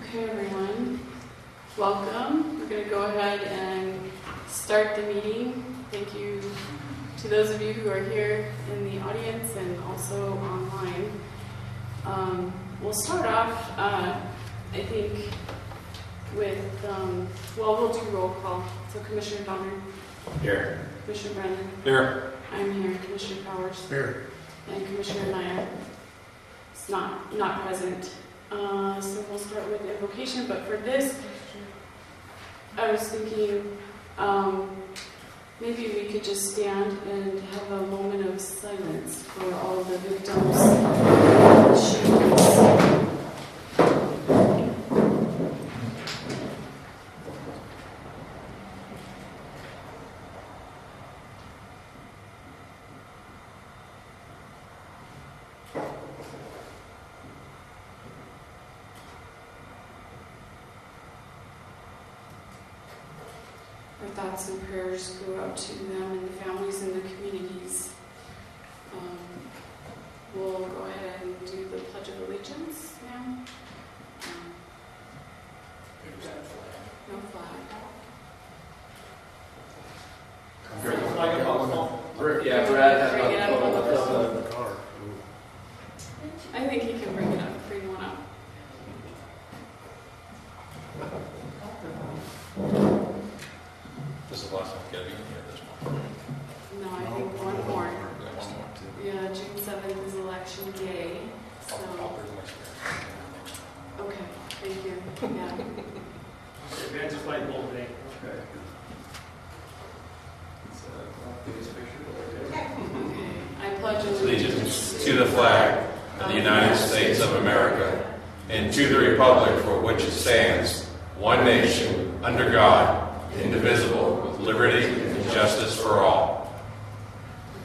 Okay, everyone, welcome. We're going to go ahead and start the meeting. Thank you to those of you who are here in the audience and also online. We'll start off, I think, with, we'll do roll call. So Commissioner Donner. Here. Commissioner Brennan. Here. I'm here. Commissioner Powers. Here. And Commissioner Naya is not present. So we'll start with invocation, but for this, I was thinking maybe we could just stand and have a moment of silence for all of the victims of the shootings. Our thoughts and prayers go out to them and the families and the communities. We'll go ahead and do the Pledge of Allegiance now. No flag. Yeah, Brad Bring it up on the phone. in the car. I think he can bring it up, bring one up. This is the last time getting in here this morning. No, I think one more. Yeah, one more too. Yeah, June 7th is election day. So, I'll bring my share. okay, thank you. Yeah. Advance of flight goal today. Okay. Okay. I pledge Allegiance to the flag of the United States of America and to the republic for which it stands, one nation, under God, indivisible, with liberty and justice for all.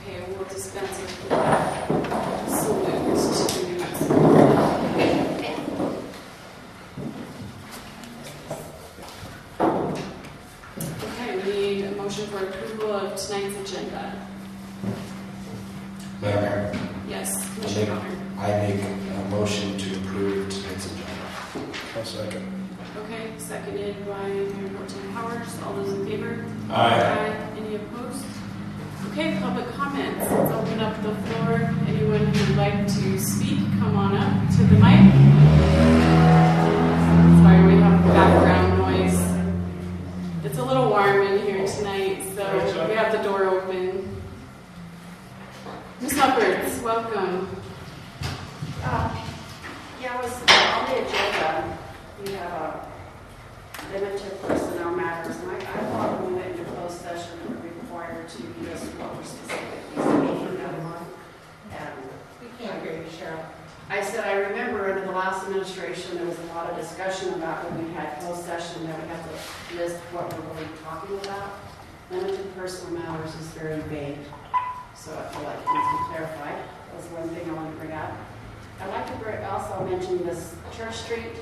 Okay, we'll dispense with the salute to the US. Okay, we need a motion for approval of tonight's agenda. Madam Mayor, Yes, Commissioner Donner. I make a motion to approve tonight's agenda. I'll second. Okay, seconded by Mayor Norton Powers. All those in favor? Aye. Any opposed? Okay, public comments. Let's open up the floor. Anyone who would like to speak, come on up to the mic. Sorry, we have background noise. It's a little warm in here tonight, so we have the door open. Ms. Upwards, welcome. Yeah, it was on the agenda. We have a limited personnel matters, and I thought when we went into closed session, it would be required to list what we're specifically speaking about. And we can't hear you, Cheryl. I said, I remember under the last administration, there was a lot of discussion about when we had closed session that we have to list what we're really talking about. Limited personal matters is very vague, so I feel like it needs to be clarified. That was one thing I wanted to bring up. I'd like to also mention this Church Street.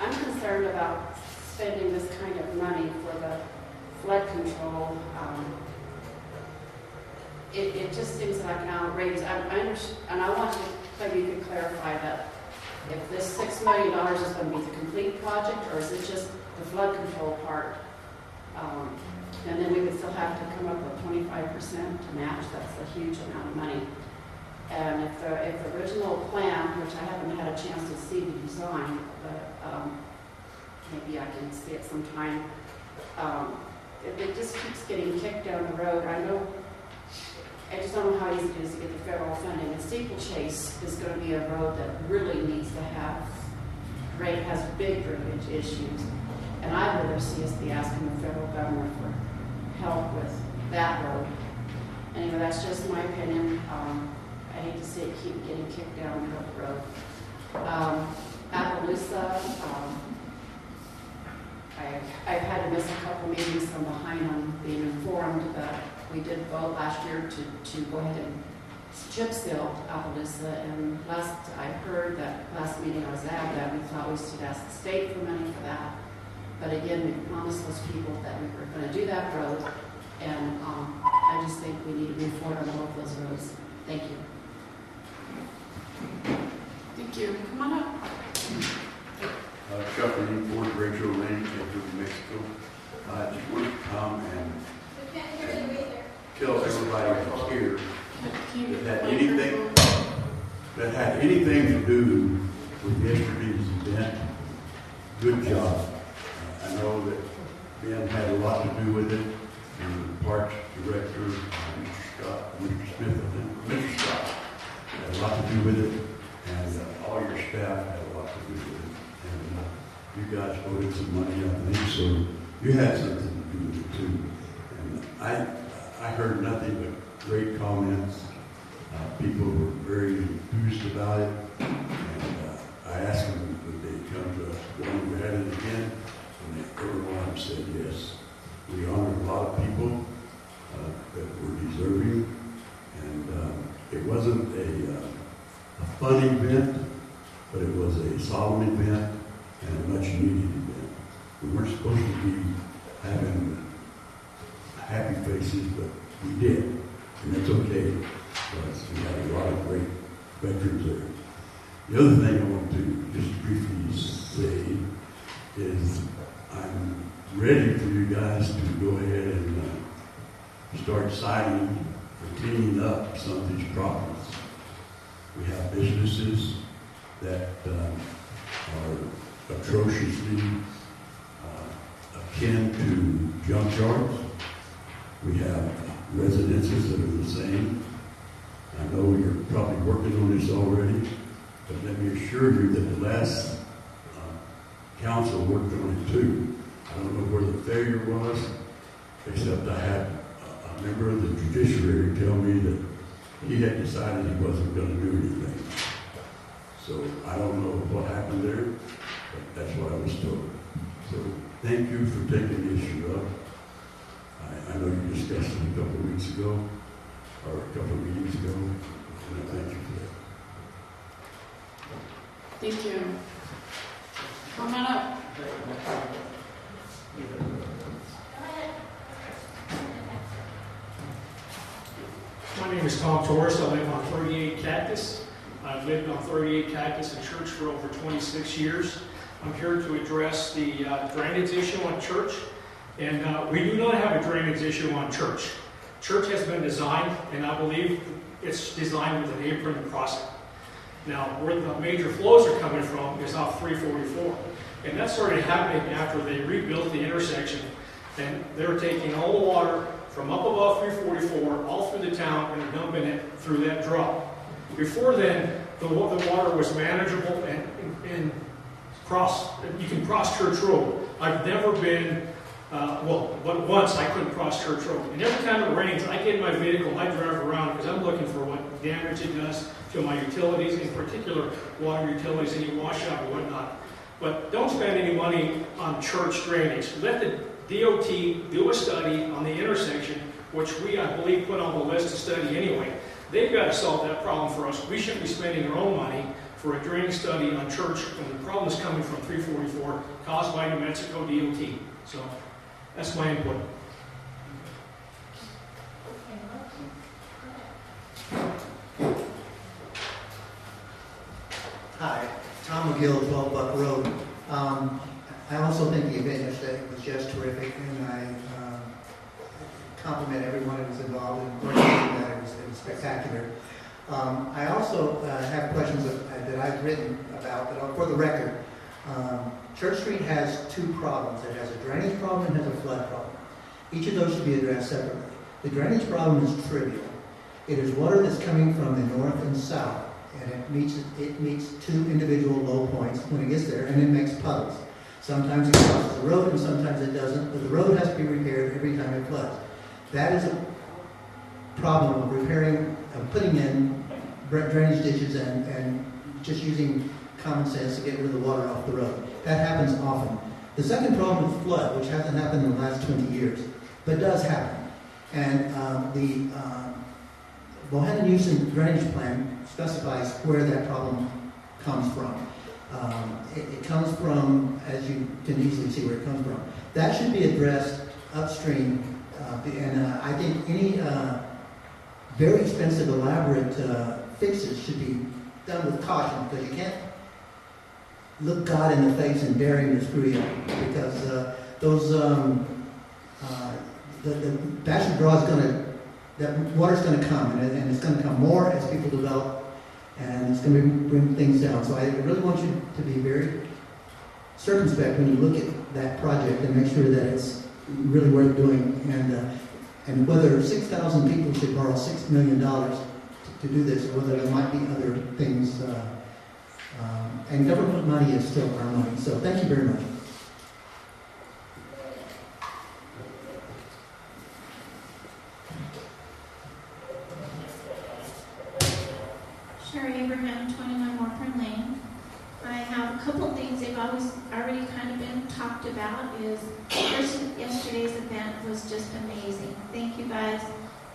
I'm concerned about spending this kind of money for the flood control. It just seems like an outrageous. I understand, and I want to, maybe you could clarify that if this $6 million is going to be the complete project, or is it just the flood control part? And then we would still have to come up with 25% to match. That's a huge amount of money. And if the original plan, which I haven't had a chance to see the design, but maybe I can see it sometime, it just keeps getting kicked down the road. I just don't know how easy it is to get the federal funding. And Steeplechase is going to be a road that really needs to have great, has big drainage issues. And I'd rather see us be asking the federal government for help with that road. Anyway, that's just my opinion. I hate to see it keep getting kicked down Cook Road. Appaloosa, I've had to miss a couple meetings. I'm behind on being informed that we did vote last year to go ahead and chip seal Appaloosa. And last I heard, that last meeting I was at, that we thought we should ask the state for money for that. But again, we promised those people that we were going to do that road. And I just think we need to move forward on both those roads. Thank you. Thank you. Come on up. Chuck Lee, Fort Rachel Lane, New Mexico. I just want to come and tell everybody that's here that had anything to do with yesterday's event. Good job. I know that Ben had a lot to do with it, and the Parks Director, Mr. Smith, Mr. Scott had a lot to do with it, and all your staff had a lot to do with it. And you guys voted some money, I think, so you had something to do with it too. And I heard nothing but great comments. People were very enthused about it, and I asked them would they come to us when we had it again, and everyone said yes. We honored a lot of people that were deserving, and it wasn't a fun event, but it was a solemn event and a much needed event. We weren't supposed to be having happy faces, but we did, and that's okay, because we had a lot of great veterans there. The other thing I want to just briefly say is I'm ready for you guys to go ahead and start citing or cleaning up some of these problems. We have businesses that are atrociously akin to junkyards. We have residences that are the same. I know you're probably working on this already, but let me assure you that the last council worked on it too. I don't know where the failure was, except I had a member of the judiciary tell me that he had decided he wasn't going to do anything. So I don't know what happened there, but that's what I was told. So thank you for taking the issue up. I know you discussed it a couple of weeks ago, or a couple of meetings ago, and I thank you for that. Thank you. Come on up. My name is Tom Torres. I live on 38 Cactus. I've lived on 38 Cactus in Church for over 26 years. I'm here to address the drainage issue on Church. And we do not have a drainage issue on Church. Church has been designed, and I believe it's designed with an apron across it. Now, where the major flows are coming from is off 344. And that started happening after they rebuilt the intersection. And they're taking all the water from up above 344 all through the town and dumping it through that drop. Before then, the water was manageable and you can cross Church Road. I've never been, but once I couldn't cross Church Road. And every time it rains, I get in my vehicle, I drive around because I'm looking for what damage it does to my utilities, in particular water utilities, any washout or whatnot. But don't spend any money on church drainage. Let the DOT do a study on the intersection, which we, I believe, put on the list to study anyway. They've got to solve that problem for us. We shouldn't be spending our own money for a drainage study on Church when the problem is coming from 344 caused by New Mexico DOT. So that's my input. Hi, Tom McGill, 12 Buck Road. I also think the event yesterday was just terrific, and I compliment everyone who was involved in organizing that. It was spectacular. I also have questions that I've written about, but for the record, Church Street has two problems. It has a drainage problem and has a flood problem. Each of those should be addressed separately. The drainage problem is trivial. It is water that's coming from the north and south and it meets two individual low points when it gets there, and it makes puddles. Sometimes it crosses the road, and sometimes it doesn't, but the road has to be repaired every time it floods. That is a problem of repairing, of putting in drainage ditches and just using common sense to get rid of the water off the road. That happens often. The second problem with flood, which hasn't happened in the last 20 years, but does happen, and the Bohannon-Houston Drainage Plan specifies where that problem comes from. It comes from, as you can easily see where it comes from. That should be addressed upstream, and I think any very expensive, elaborate fixes should be done with caution, because you can't look God in the face and dare him to screw you up, because the Bachelor Draw is going to, that water's going to come, and it's going to come more as people develop, and it's going to bring things down. So I really want you to be very circumspect when you look at that project and make sure that it's really worth doing, and whether 6,000 people should borrow $6 million to do this, or whether there might be other things. And government money is still our money. So thank you very much. Sherry Abraham, 29 Warburton Lane. I have a couple of things they've already kind of been talked about. First, yesterday's event was just amazing. Thank you guys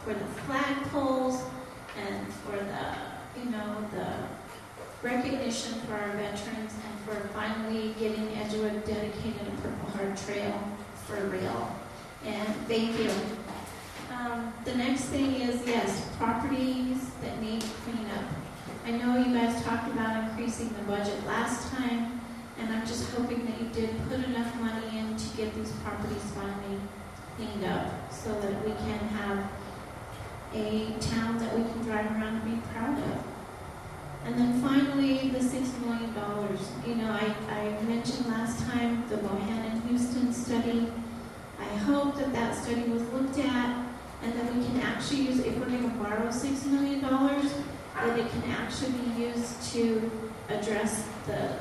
for the flagpoles and for the recognition for our veterans, and for finally getting Edgewood dedicated a Purple Heart Trail for real. And thank you. The next thing is, yes, properties that need cleanup. I know you guys talked about increasing the budget last time, and I'm just hoping that you did put enough money in to get these properties finally cleaned up, so that we can have a town that we can drive around and be proud of. And then finally, the $6 million. I mentioned last time the Bohannon-Houston study. I hope that study was looked at, and that we can actually use, if we're going to borrow $6 million, that it can actually be used to address the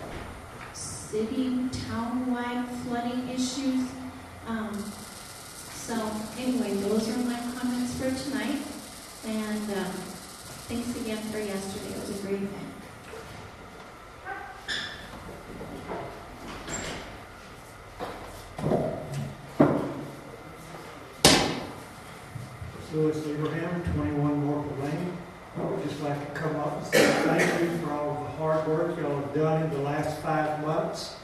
city, town-wide flooding issues. So anyway, those are my comments for tonight. And thanks again for yesterday. It was a great event. Louis Abraham, 21 Morpeth Lane. I would just like to come up and say thank you for all of the hard work y'all have done in the last 5 months.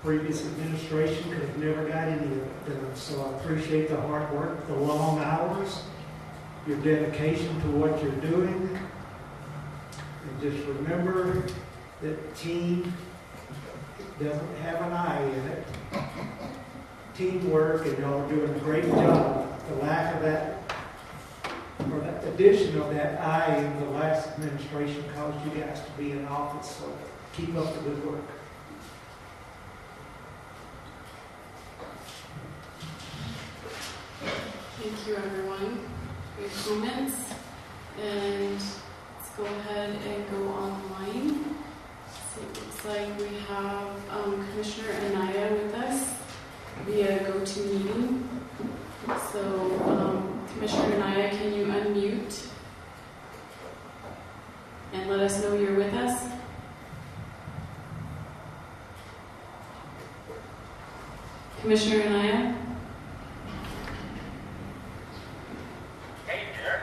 Previous administration could have never got any of it done, so I appreciate the hard work, the long hours, your dedication to what you're doing. And just remember that team doesn't have an I in it. Teamwork, and y'all are doing a great job. The lack of that, or the addition of that I in the last administration caused you guys to be in office, so keep up the good work. Thank you, everyone, for your comments. And let's go ahead and go online. So it looks like we have Commissioner Anaya with us via GoToMeeting. So, Commissioner Anaya, can you unmute and let us know you're with us? Commissioner Anaya? Hey, Derek.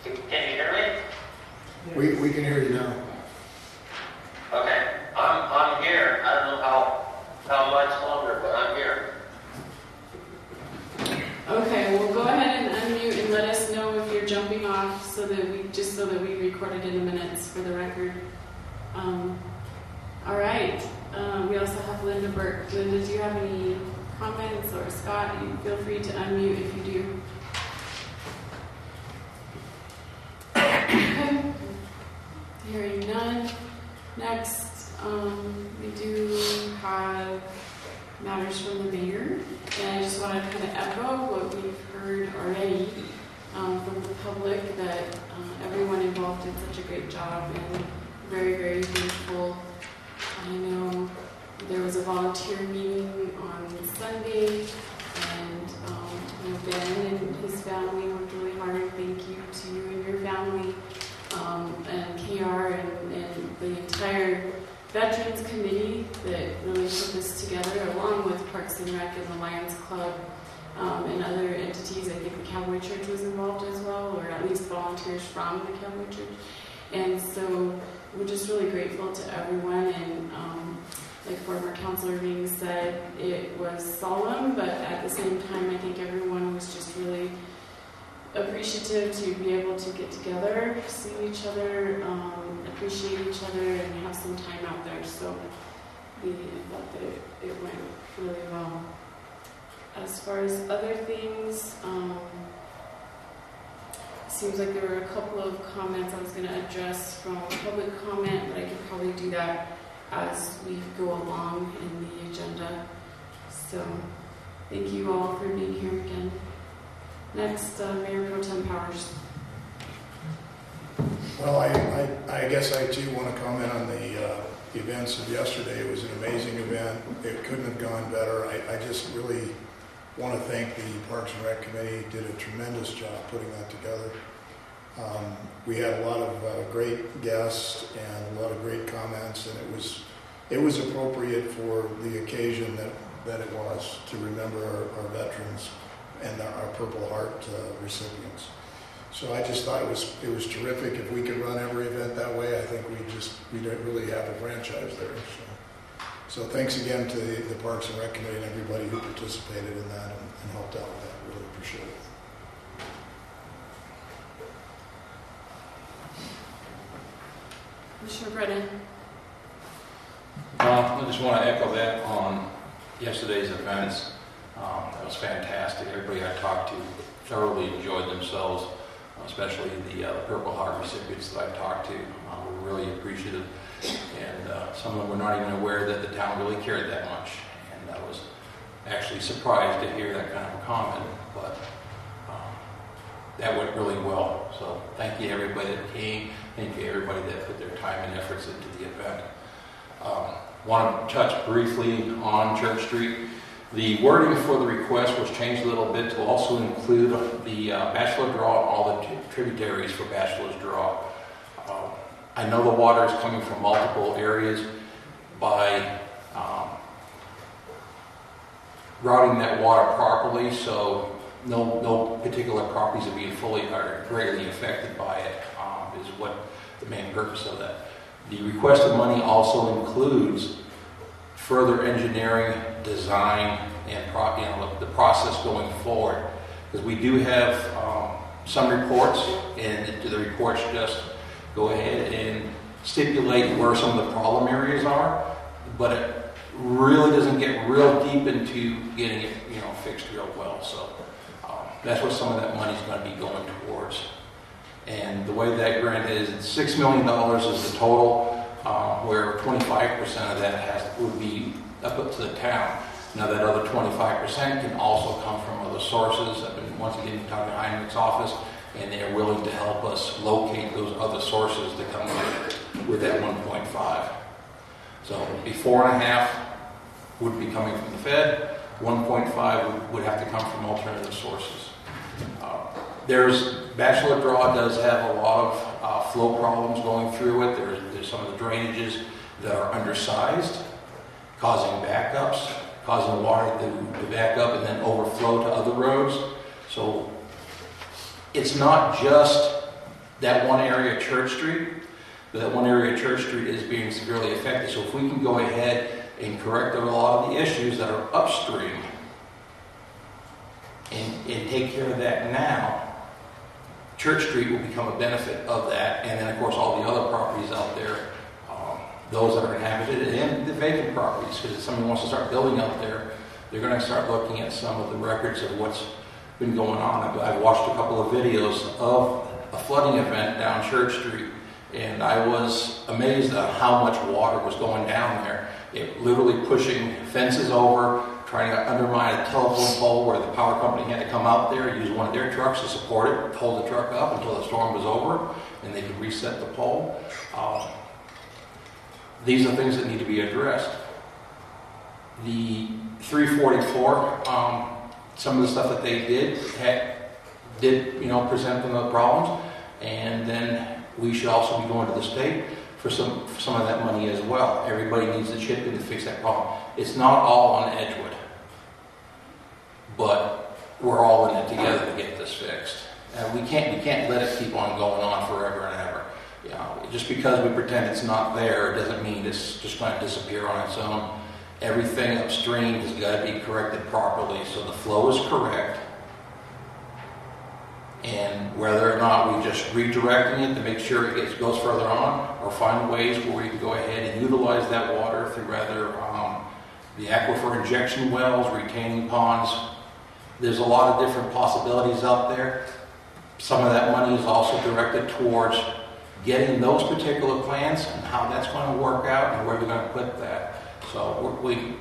Can you hear me? We can hear you now. Okay, I'm here. I don't know how much longer, but I'm here. Okay, well, go ahead and unmute and let us know if you're jumping off, so that we record it in the minutes for the record. All right. We also have Linda Burke. Linda, do you have any comments, or Scott? You feel free to unmute if you do. Okay. Hearing none. Next, we do have matters from the mayor, and I just want to kind of echo what we've heard already from the public, that everyone involved did such a great job, and very, very grateful. I know there was a volunteer meeting on Sunday, and Ben and his family worked really hard. Thank you to you and your family, and KR and the entire Veterans Committee that really put this together, along with Parks and Rec and the Lions Club and other entities. I think the Cowboy Church was involved as well, or at least volunteers from the Cowboy Church. And so we're just really grateful to everyone. And like former Councilor Ring said, it was solemn, but at the same time, I think everyone was just really appreciative to be able to get together, see each other, appreciate each other, and have some time out there. So we thought that it went really well. As far as other things, seems like there were a couple of comments I was going to address from public comment, but I could probably do that as we go along in the agenda. So thank you all for being here again. Next, Mayor Pro Tem Powers. Well, I guess I too want to comment on the events of yesterday. It was an amazing event. It couldn't have gone better. I just really want to thank the Parks and Rec Committee. Did a tremendous job putting that together. We had a lot of great guests and a lot of great comments, and it was appropriate for the occasion that it was, to remember our veterans and our Purple Heart recipients. So I just thought it was terrific. If we could run every event that way, I think we don't really have a franchise there. So thanks again to the Parks and Rec Committee and everybody who participated in that and helped out with that. Really appreciate it. Commissioner Brennan. I just want to echo that on yesterday's events. That was fantastic. Everybody I talked to thoroughly enjoyed themselves, especially the Purple Heart recipients that I talked to. Were really appreciative, and some of them were not even aware that the town really cared that much. And I was actually surprised to hear that kind of a comment, but that went really well. So thank you everybody that came. Thank you everybody that put their time and efforts into the event. Want to touch briefly on Church Street. The wording for the request was changed a little bit to also include the Bachelor Draw and all the tributaries for Bachelor's Draw. I know the water is coming from multiple areas. By routing that water properly, so no particular properties are being fully or greatly affected by it, is what the main purpose of that. The requested money also includes further engineering, design, and the process going forward. Because we do have some reports, and the reports just go ahead and stipulate where some of the problem areas are, but it really doesn't get real deep into getting it, fixed real well. So that's what some of that money is going to be going towards. And the way that grant is, $6 million is the total, where 25% of that would be up to the town. Now that other 25% can also come from other sources. I've been once again talking to Heinrich's office, and they're willing to help us locate those other sources to come with that 1.5. So the 4.5 would be coming from the Fed. 1.5 would have to come from alternative sources. Bachelor Draw does have a lot of flow problems going through it. There's some of the drainages that are undersized, causing backups, causing water to back up and then overflow to other roads. So it's not just that one area of Church Street, but that one area of Church Street is being severely affected. So if we can go ahead and correct a lot of the issues that are upstream and take care of that now, Church Street will become a benefit of that. And then, of course, all the other properties out there, those that are inhabited, and the vacant properties, because if somebody wants to start building out there, they're going to start looking at some of the records of what's been going on. I've watched a couple of videos of a flooding event down Church Street, and I was amazed at how much water was going down there. It literally pushing fences over, trying to undermine a telephone pole where the power company had to come out there, use one of their trucks to support it, hold the truck up until the storm was over, and they could reset the pole. These are things that need to be addressed. The 344, some of the stuff that they did present them the problems, and then we should also be going to the state for some of that money as well. Everybody needs to chip in to fix that problem. It's not all on Edgewood, but we're all in it together to get this fixed. And we can't let it keep on going on forever and ever. You know, just because we pretend it's not there doesn't mean it's just going to disappear on its own. Everything upstream has got to be corrected properly so the flow is correct. And whether or not we just redirecting it to make sure it goes further on, or find ways where we can go ahead and utilize that water through rather the aquifer injection wells, retaining ponds. There's a lot of different possibilities out there. Some of that money is also directed towards getting those particular plans and how that's going to work out and where we're going to put that. So we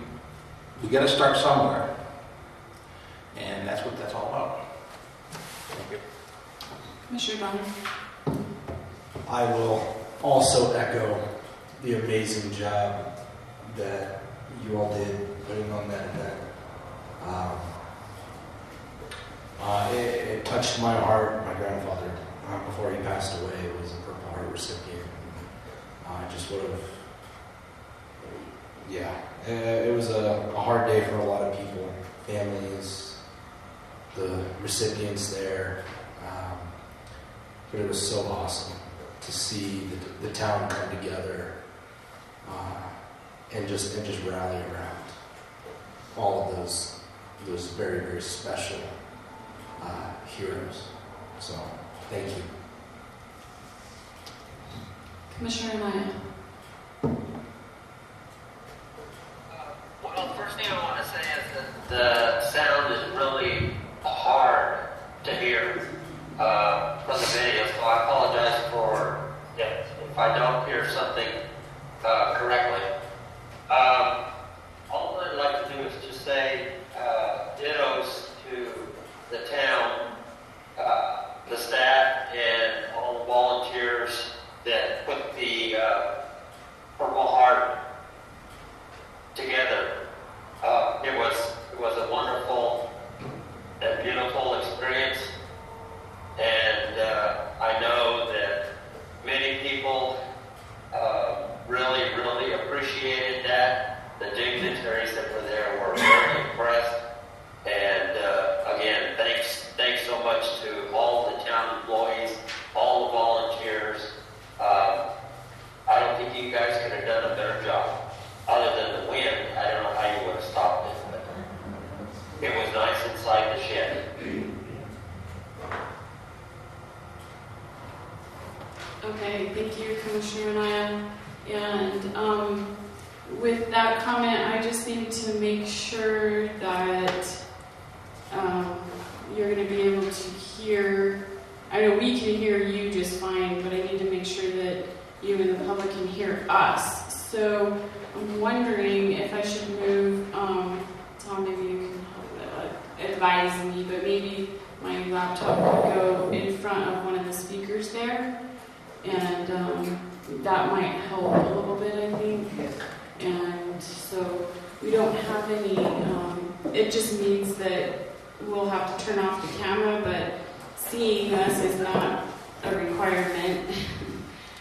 got to start somewhere, and that's what that's all about. Thank you. Commissioner Donner. I will also echo the amazing job that you all did putting on that event. It touched my heart. My grandfather, before he passed away, was a Purple Heart recipient. I just would have, it was a hard day for a lot of people, families, the recipients there. But it was so awesome to see the town come together and just rally around all of those very, very special heroes. So, thank you. Commissioner Maya. Well, first thing I want to say is that the sound is really hard to hear from the video, so I apologize for if I don't hear something correctly. All I'd like to do is just say dittos to the town, the staff, and all the volunteers that put the Purple Heart together. It was a wonderful and beautiful experience, and I know that many people really appreciated that. The dignitaries that were there were very impressed, and again, thanks so much to all the town employees, all the volunteers. I don't think you guys could have done a better job. Other than the wind, I don't know how you would have stopped it, but it was nice inside the shed. Okay, thank you, Commissioner Anaya. And with that comment, I just need to make sure that you're going to be able to hear. I know we can hear you just fine, but I need to make sure that you and the public can hear us. So I'm wondering if I should move, Tom, maybe you can advise me, but maybe my laptop could go in front of one of the speakers there, and that might help a little bit, I think. And so we don't have any, it just means that we'll have to turn off the camera, but seeing us is not a requirement.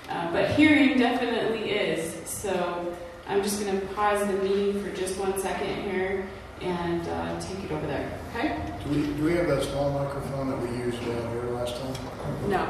But hearing definitely is. So I'm just going to pause the meeting for just 1 second here and take it over there. Okay? Do we have that small microphone that we used down here last time? No.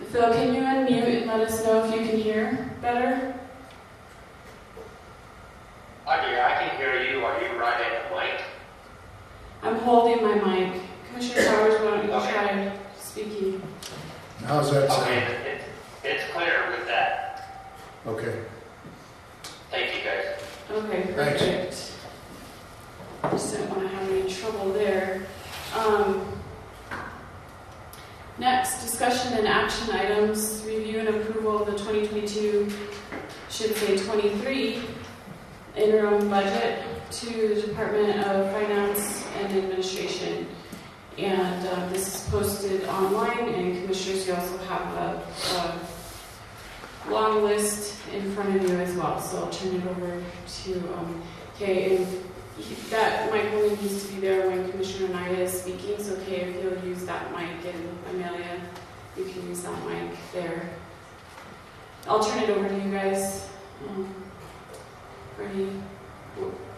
Phil, can you unmute and let us know if you can hear better? I can hear you. Are you right at the mic? I'm holding my mic. Commissioner Powers, why don't you Okay. try speaking? How's that sound? Okay, it's clear with that. Okay. Thank you, guys. Okay, Thanks. perfect. Just didn't want to have any trouble there. Next, discussion and action items, review and approval of the 2022, should say 23, interim budget to the Department of Finance and Administration. And this is posted online, and commissioners, you also have a long list in front of you as well. So I'll turn it over to Kay. And that mic only needs to be there when Commissioner Nida is speaking. So Kay, if you'll use that mic, and Amelia, you can use that mic there. I'll turn it over to you guys.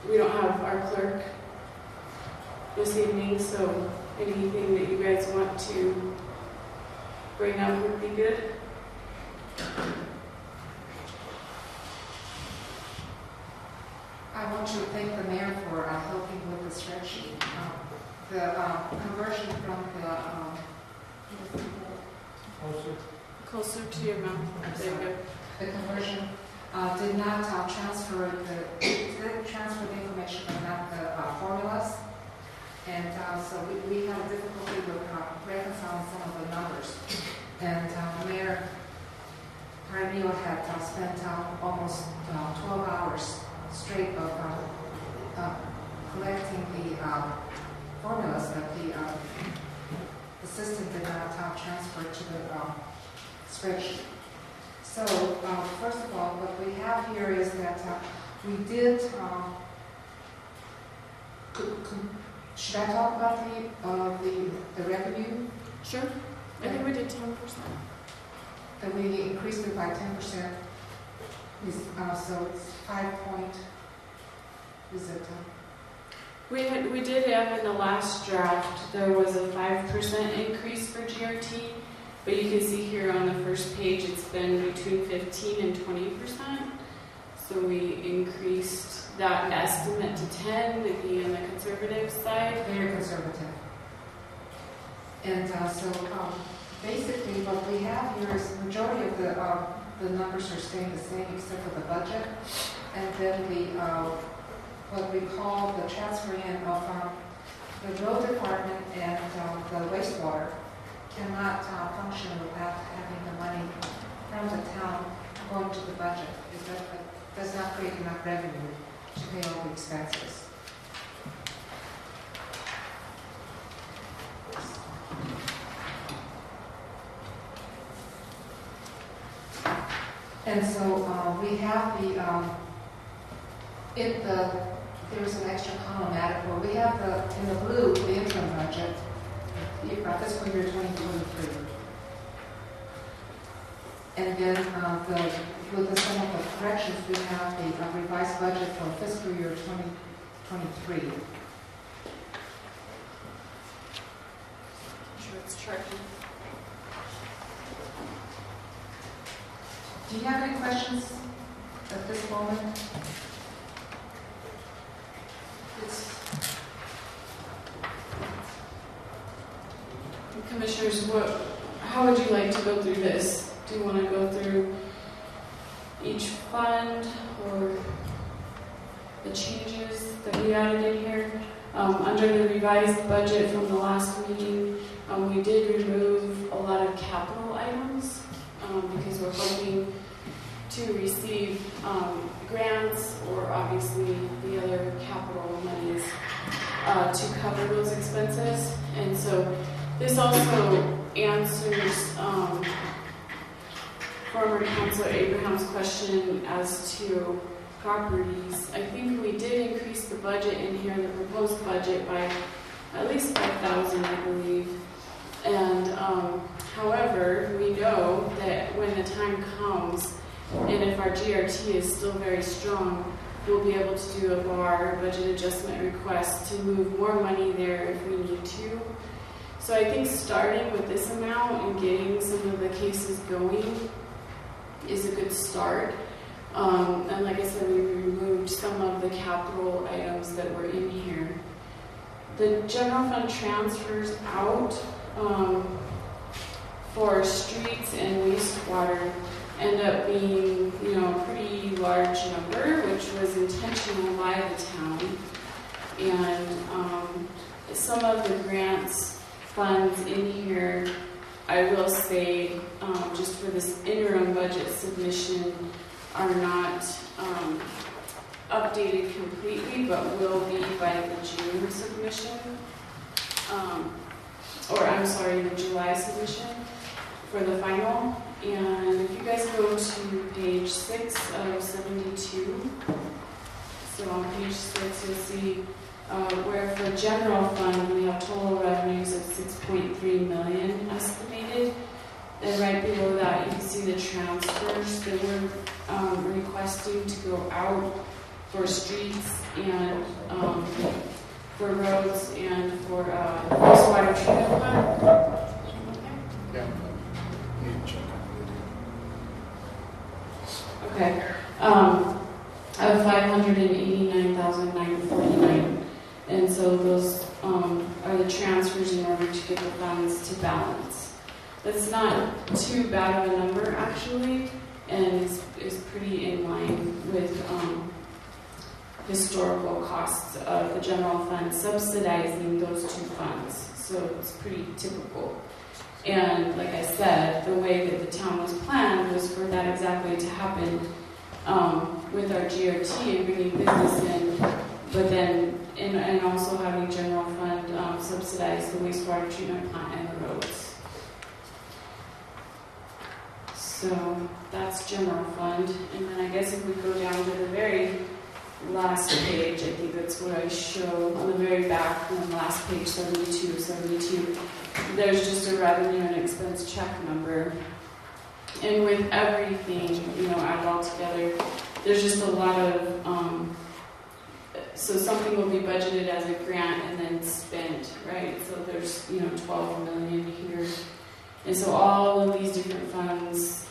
We don't have our clerk this evening, so anything that you guys want to bring up would be good. I want to thank the mayor for helping with the spreadsheet. The conversion from the Closer to your mouth. There you go. the conversion did not transfer the information, but not the formulas. And so we had difficulty with reconciling some of the numbers. And Mayor Jaramillo had spent almost 12 hours straight of collecting the formulas that the system did not transfer to the spreadsheet. So first of all, what we have here is that we did. Should I talk about the revenue? Sure. I think we did 10%. That we increased it by 10%. So it's 5 point. Is it? We did have in the last draft, there was a 5% increase for GRT, but you can see here on the first page it's been between 15 and 20%. So we increased that estimate to 10 to be on the conservative side. Very conservative. And so basically what we have here is the majority of the numbers are staying the same except for the budget. And then what we call the transferring of the road department and the wastewater cannot function without having the money from the town going to the budget. It does not create enough revenue to pay all the expenses. And so we have there's an extra column added where we have in the blue, the interim budget, fiscal year 2023. And then with some of the corrections, we have the revised budget for fiscal year 2023. Sure, it's charging. Do you have any questions at this moment? Commissioners, how would you like to go through this? Do you want to go through each fund or the changes that we added in here? Under the revised budget from the last meeting, we did remove a lot of capital items because we're hoping to receive grants or obviously the other capital monies to cover those expenses. And so this also answers former Councilor Abraham's question as to properties. I think we did increase the budget in here, the proposed budget, by at least $5,000, I believe. And however, we know that when the time comes, and if our GRT is still very strong, we'll be able to do a budget adjustment request to move more money there if we need to. So I think starting with this amount and getting some of the cases going is a good start. And like I said, we removed some of the capital items that were in here. The general fund transfers out for streets and wastewater end up being, a pretty large number, which was intentional by the town. And some of the grants funds in here, I will say, just for this interim budget submission, are not updated completely, but will be by the June submission, the July submission for the final. And if you guys go to page 6 of 72, so on page 6 you'll see where for general fund we have total revenues of $6.3 million estimated. And right below that you can see the transfers that we're requesting to go out for streets and for roads and for wastewater treatment plant. Yeah. Need to check on Okay. Of $589,949. And so those are the transfers in order to get the funds to balance. That's not too bad of a number actually, and is pretty in line with historical costs of the general fund subsidizing those two funds. So it's pretty typical. And like I said, the way that the town was planned was for that exactly to happen with our GRT and bringing business in, but then and also having general fund subsidize the wastewater treatment plant and the roads. So that's general fund. And then I guess if we go down to the very last page, I think that's what I show on the very back, on the last page, 72, there's just a revenue and expense check number. And with everything, added all together, there's just a lot of, so something will be budgeted as a grant and then spent, right? So there's, 12 million here. And so all of these different funds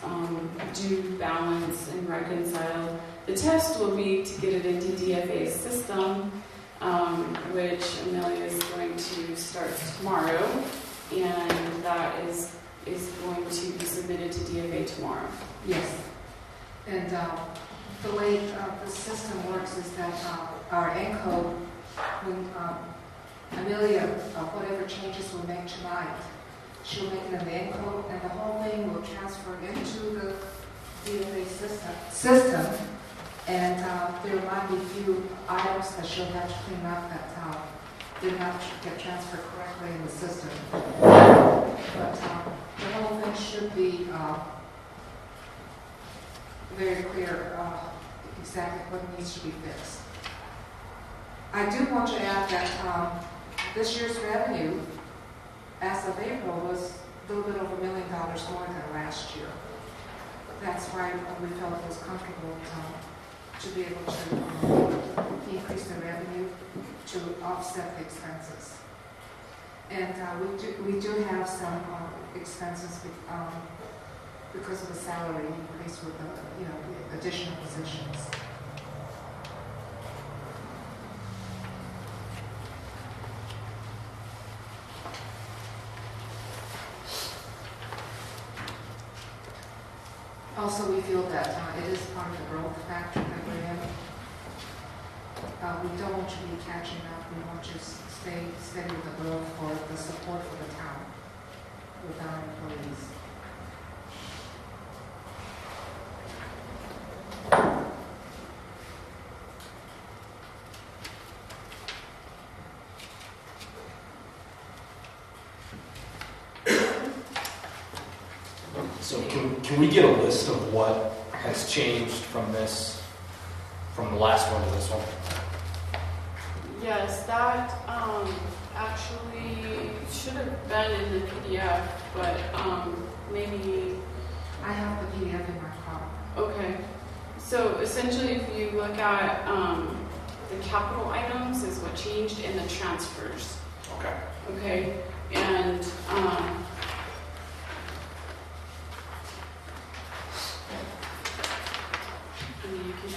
do balance and reconcile. The test will be to get it into DFA's system, which Amelia is going to start tomorrow, and that is going to be submitted to DFA tomorrow. Yes. And the way the system works is that our ENCODE, when Amelia, whatever changes we make tonight, she'll make it in the ENCODE, and the whole thing will transfer into the DFA system. And there might be a few items that she'll have to clean up that did not get transferred correctly in the system. But the whole thing should be very clear exactly what needs to be fixed. I do want to add that this year's revenue, as of April, was a little bit over $1 million more than last year. That's why we felt it was comfortable to be able to increase the revenue to offset the expenses. And we do have some expenses because of the salary increase with the additional positions. Also, we feel that it is part of the growth factor that we're in. We don't want to be catching up. We want to stay steady with the growth for the support for the town with our employees. So can we get a list of what has changed from the last one to this one? Yes, that actually should have been in the PDF, but maybe... I have the PDF in my car. Okay. So essentially, if you look at the capital items is what changed in the transfers. Okay. Okay. And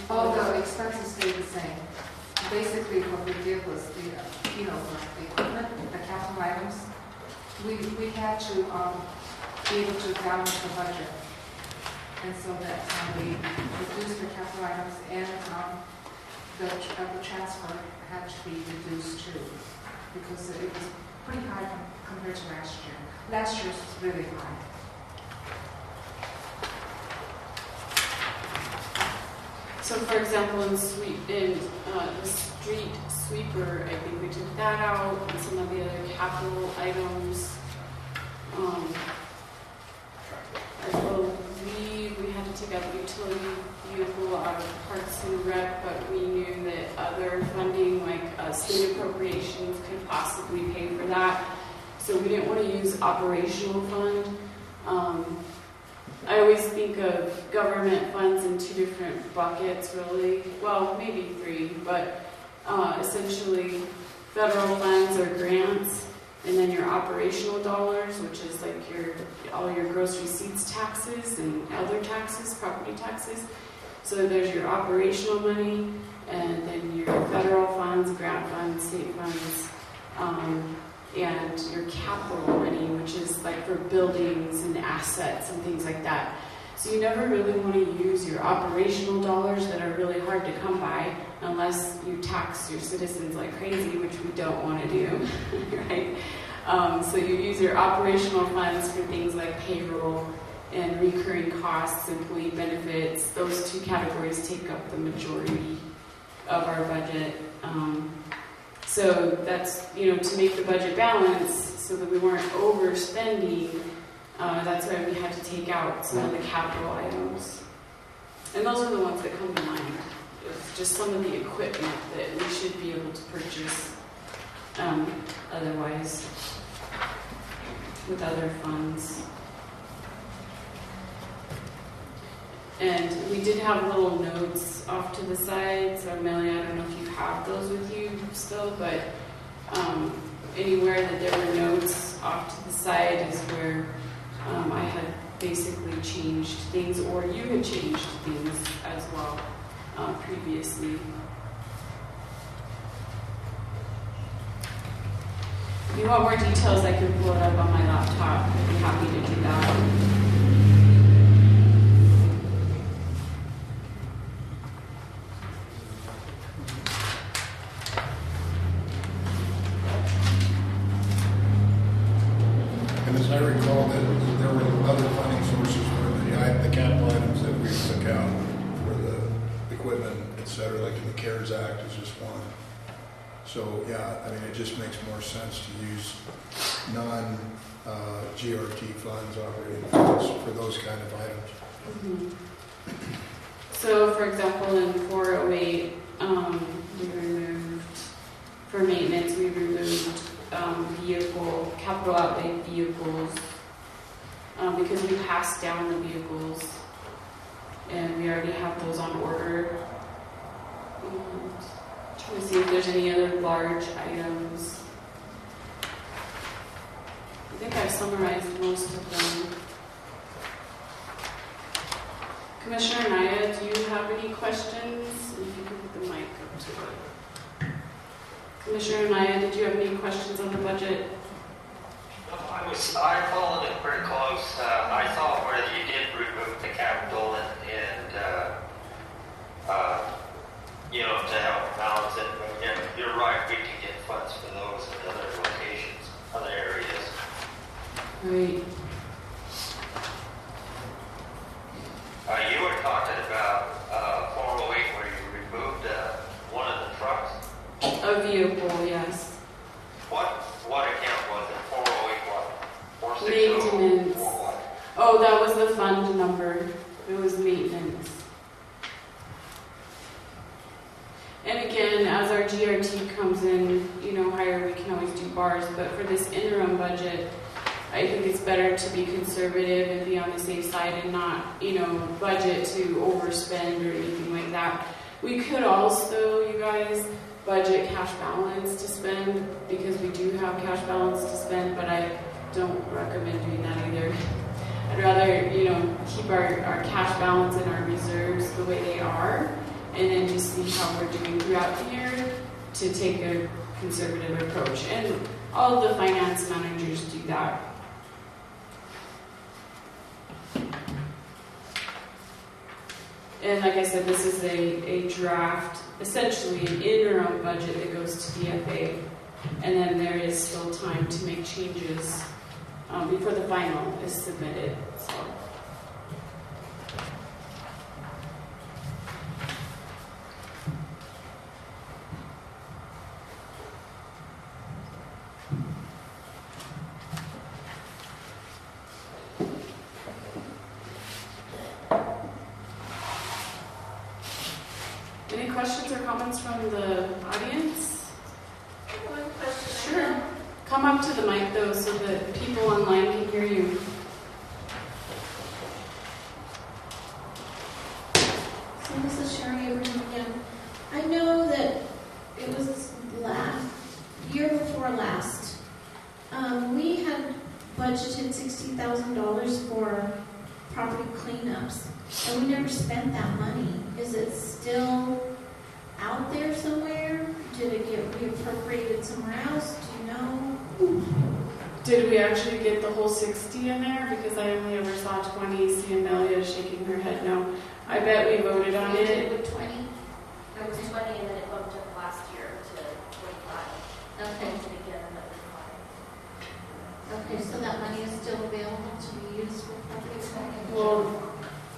All the expenses stayed the same. Basically, what we did was the equipment, the capital items, we had to be able to balance the budget. And so that we reduced the capital items and the transfer had to be reduced too, because it was pretty high compared to last year. Last year's was really high. so, for example, in the street sweeper, I think we took that out, and some of the other capital items. I believe we had to take out the utility vehicle out of Parks and Rec, but we knew that other funding, like state appropriations, could possibly pay for that. So we didn't want to use operational fund. I always think of government funds in two different buckets, really. Well, maybe three, but essentially federal funds or grants, and then your operational dollars, which is like all your gross receipts taxes and other taxes, property taxes. So there's your operational money, and then your federal funds, grant funds, state funds, and your capital money, which is like for buildings and assets and things like that. So you never really want to use your operational dollars that are really hard to come by unless you tax your citizens like crazy, which we don't want to do, right? So you use your operational funds for things like payroll and recurring costs, employee benefits. Those two categories take up the majority of our budget. So that's, to make the budget balance so that we weren't overspending, that's why we had to take out some of the capital items. And those are the ones that come to mind. It's just some of the equipment that we should be able to purchase otherwise with other funds. And we did have little notes off to the side, so Amelia, I don't know if you have those with you still, but anywhere that there were notes off to the side is where I had basically changed things, or you had changed things as well previously. If you want more details, I can pull it up on my laptop. I'd be happy to do that. And as I recall, that there were other funding sources for the capital items that we took out for the equipment, et cetera, like in the CARES Act is just one. So, yeah, I mean, it just makes more sense to use non-GRT funds, operating funds for those kind of items. Mm-hmm. So, for example, in 408, we removed, for maintenance, we removed capital outlay vehicles, because we passed down the vehicles, and we already have those on order. Trying to see if there's any other large items. I think I've summarized most of them. Commissioner Naya, do you have any questions? If you can put the mic up to it. Commissioner Naya, did you have any questions on the budget? I followed it pretty close. I saw where you did remove the capital and to help balance it. But yeah, you're right, we can get funds for those in other locations, other areas. Right. You were talking about 408 where you removed one of the trucks. A vehicle, yes. What account was it? 408 what? 460? Maintenance. Or what? Oh, that was the fund number. It was maintenance. And again, as our GRT comes in, higher, we can always do bars. But for this interim budget, I think it's better to be conservative and be on the safe side and not, budget to overspend or anything like that. We could also, you guys, budget cash balance to spend, because we do have cash balance to spend, but I don't recommend doing that either. I'd rather, keep our cash balance and our reserves the way they are, and then just see how we're doing throughout the year to take a conservative approach. And all of the finance managers do that. And like I said, this is a draft, essentially an interim budget that goes to DFA, and then there is still time to make changes before the final is submitted. So. Any questions or comments from the audience? One question. Sure. Come up to the mic though so that people online can hear you. So this is Sherry Abraham again. I know that it was year before last. We had budgeted $60,000 for property cleanups, and we never spent that money. Is it still out there somewhere? Did it get reappropriated somewhere else? Do you know? Did we actually get the whole 60 in there? Because I only ever saw 20. See Amelia shaking her head no. I bet we voted on You did it. with 20? It was 20 and then it bumped up last year to 25. Okay. And again, another 5. Okay, so that money is still available to be used for property tax? Well,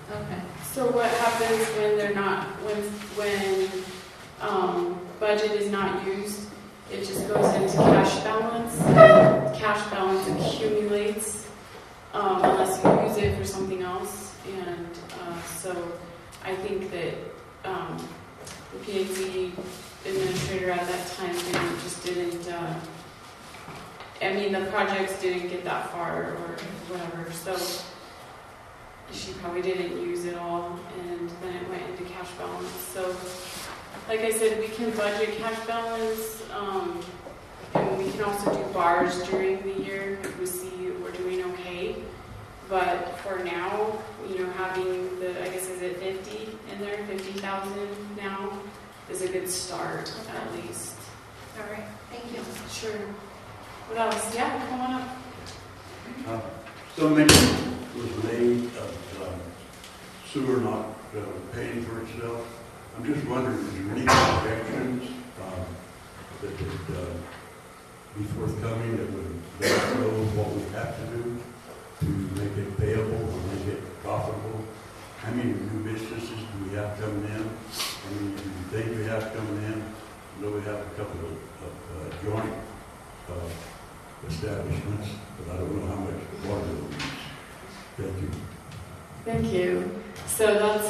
Okay. so what happens when they're not, when budget is not used? It just goes into cash balance. Cash balance accumulates unless you use it for something else. And so I think that the PAC administrator at that time didn't. The projects didn't get that far or whatever. So she probably didn't use it all, and then it went into cash balance. So, like I said, we can budget cash balance, and we can also do bars during the year if we see we're doing okay. But for now, having I guess is it 50 in there, 50,000 now is a good start at least. All right, thank you. Sure. What else? Yeah, come on up. Some mention was made of sewer not paying for itself. I'm just wondering, is there any projections that could be forthcoming that would let us know what we have to do to make it payable or make it profitable? How many new businesses do we have coming in? How many do you think we have coming in? I know we have a couple of joint establishments, but I don't know how much water will use. Thank you. Thank you. So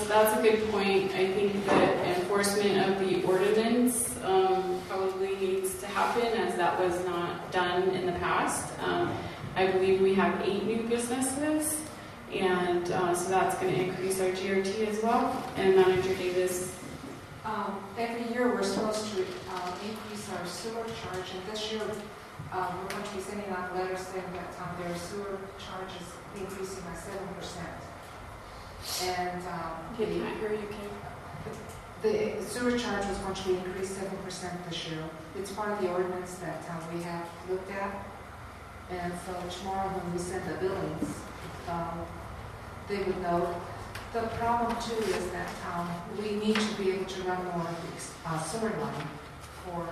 that's a good point. I think that enforcement of the ordinance probably needs to happen, as that was not done in the past. I believe we have 8 new businesses, and so that's going to increase our GRT as well. And Manager Davis. Every year we're supposed to increase our sewer charge, and this year we're going to be sending out letters saying that their sewer charge is increasing by 7%. And Can I hear you, Kim? the sewer charge was going to be increased 7% this year. It's part of the ordinance that we have looked at. And so tomorrow when we send the billings, they would know. The problem too is that we need to be able to run more sewer line for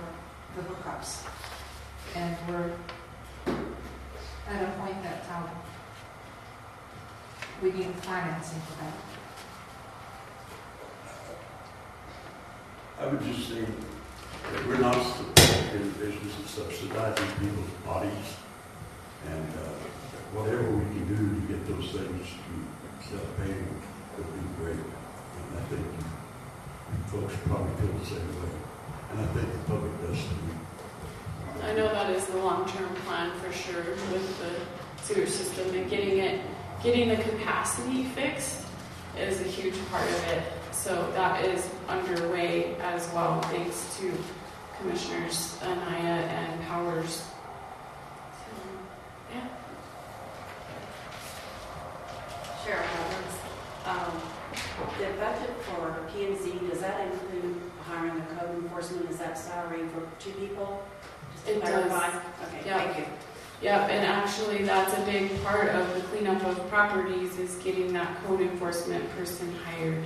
the hookups. And we're at a point that we need financing for that. I would just say that we're not in the business of subsidizing people's bodies, and whatever we can do to get those things to self-paying would be great. And I think you folks probably feel the same way, and I think the public does too. I know that is the long-term plan for sure with the sewer system, and getting the capacity fixed is a huge part of it. So that is underway as well, thanks to Commissioners Anaya and Powers. So, yeah. Sheriff Roberts, the budget for P&Z, does that include hiring a code enforcement? Is that salary for 2 people? Just to It clarify? does. Okay, Yeah. thank you. Yep, and actually that's a big part of the cleanup of properties is getting that code enforcement person hired.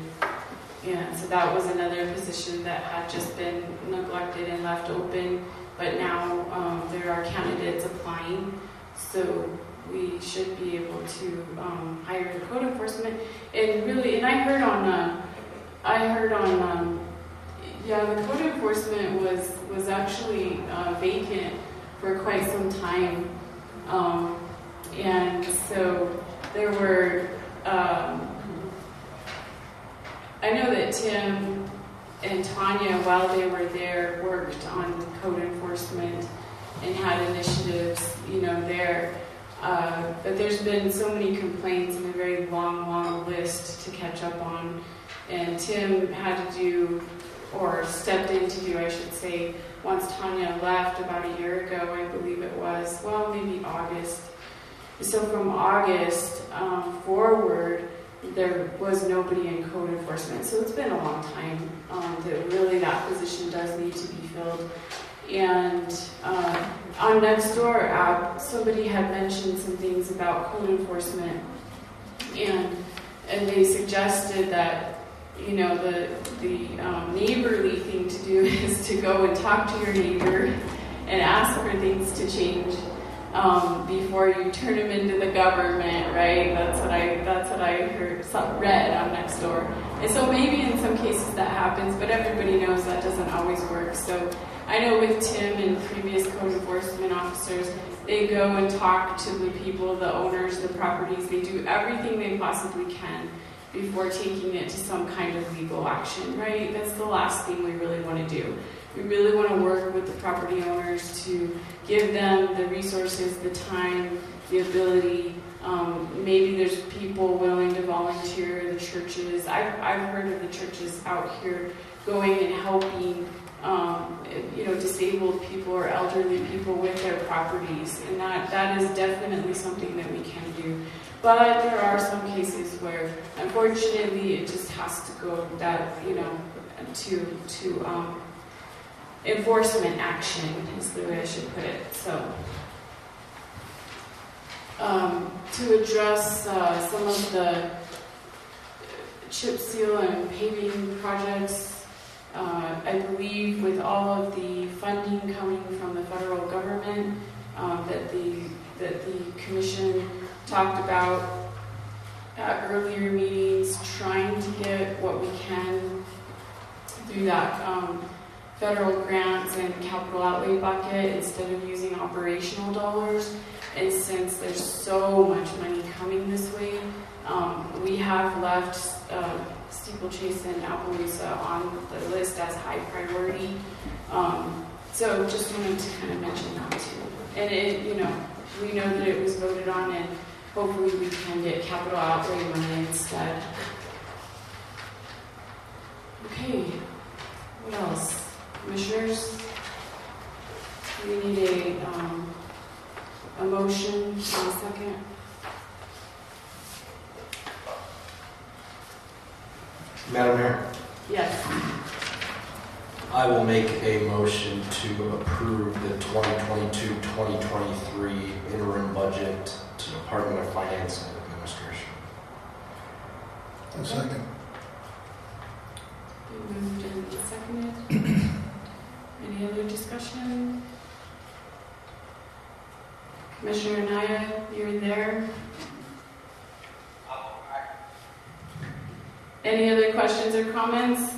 And so that was another position that had just been neglected and left open, but now there are candidates applying. So we should be able to hire the code enforcement. And really, and I heard on, the code enforcement was actually vacant for quite some time. And so there were, I know that Tim and Tanya, while they were there, worked on code enforcement and had initiatives, there. But there's been so many complaints and a very long list to catch up on. And Tim had to do, or stepped in to do, I should say, once Tanya left about a year ago, I believe it was, well, maybe August. So from August forward, there was nobody in code enforcement. So it's been a long time that really that position does need to be filled. And on Nextdoor app, somebody had mentioned some things about code enforcement, and they suggested that the neighborly thing to do is to go and talk to your neighbor and ask for things to change before you turn them into the government, right? That's what I read on Nextdoor. And so maybe in some cases that happens, but everybody knows that doesn't always work. So I know with Tim and previous code enforcement officers, they go and talk to the people, the owners, the properties. They do everything they possibly can before taking it to some kind of legal action, right? That's the last thing we really want to do. We really want to work with the property owners to give them the resources, the time, the ability. Maybe there's people willing to volunteer, the churches. I've heard of the churches out here going and helping disabled people or elderly people with their properties. And that is definitely something that we can do. But there are some cases where, unfortunately, it just has to go to enforcement action is the way I should put it. So, to address some of the chip seal and paving projects, I believe with all of the funding coming from the federal government that the commission talked about at earlier meetings, trying to get what we can through that federal grants and capital outlay bucket instead of using operational dollars. And since there's so much money coming this way, we have left Steeplechase and Appaloosa on the list as high priority. So just wanted to kind of mention that too. And we know that it was voted on, and hopefully we can get capital outlay money instead. Okay, what else? Commissioners, we need a motion in a second. Madam Mayor, Yes. I will make a motion to approve the 2022-2023 interim budget to Department of Finance and Administration. A second. Been moved and seconded. Any other discussion? Commissioner Anaya, you're there. Any other questions or comments?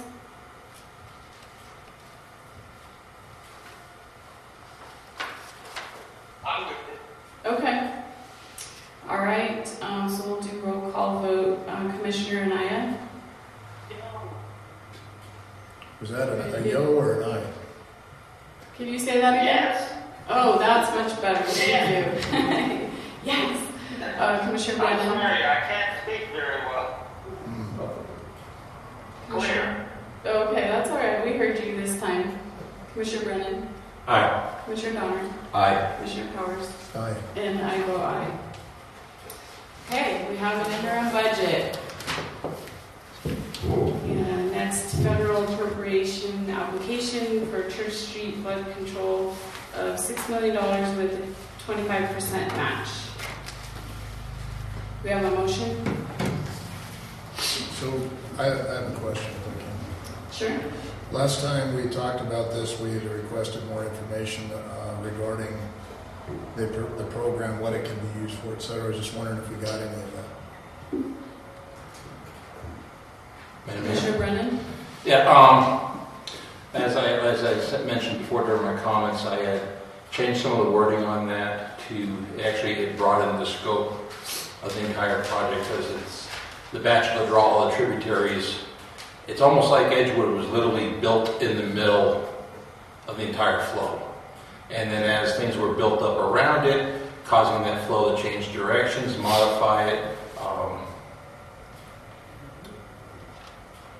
I'm good. Okay. All right. So we'll do roll call vote. Commissioner Anaya? Was that a yellow or an aye? Can you say that again? Yes. Oh, that's much better. Thank you. Yes. Commissioner I'm Brennan? sorry, I can't speak very well. Clear. Okay, that's all right. We heard you this time. Commissioner Brennan, Aye. Commissioner Donner, Aye. Commissioner Powers, Aye. and I vote aye. Okay, we have an interim budget. And next, federal appropriation application for Church Street flood control of $6 million with a 25% match. We have a motion? So I have a question, if I can. Sure. Last time we talked about this, we had requested more information regarding the program, what it can be used for, et cetera. I was just wondering if we got any of that. Commissioner Brennan? Yeah, as I mentioned before during my comments, I had changed some of the wording on that to actually it broaden the scope of the entire project because it's the Bachelor Draw, all the tributaries. It's almost like Edgewood was literally built in the middle of the entire flow. And then as things were built up around it, causing that flow to change directions, modify it,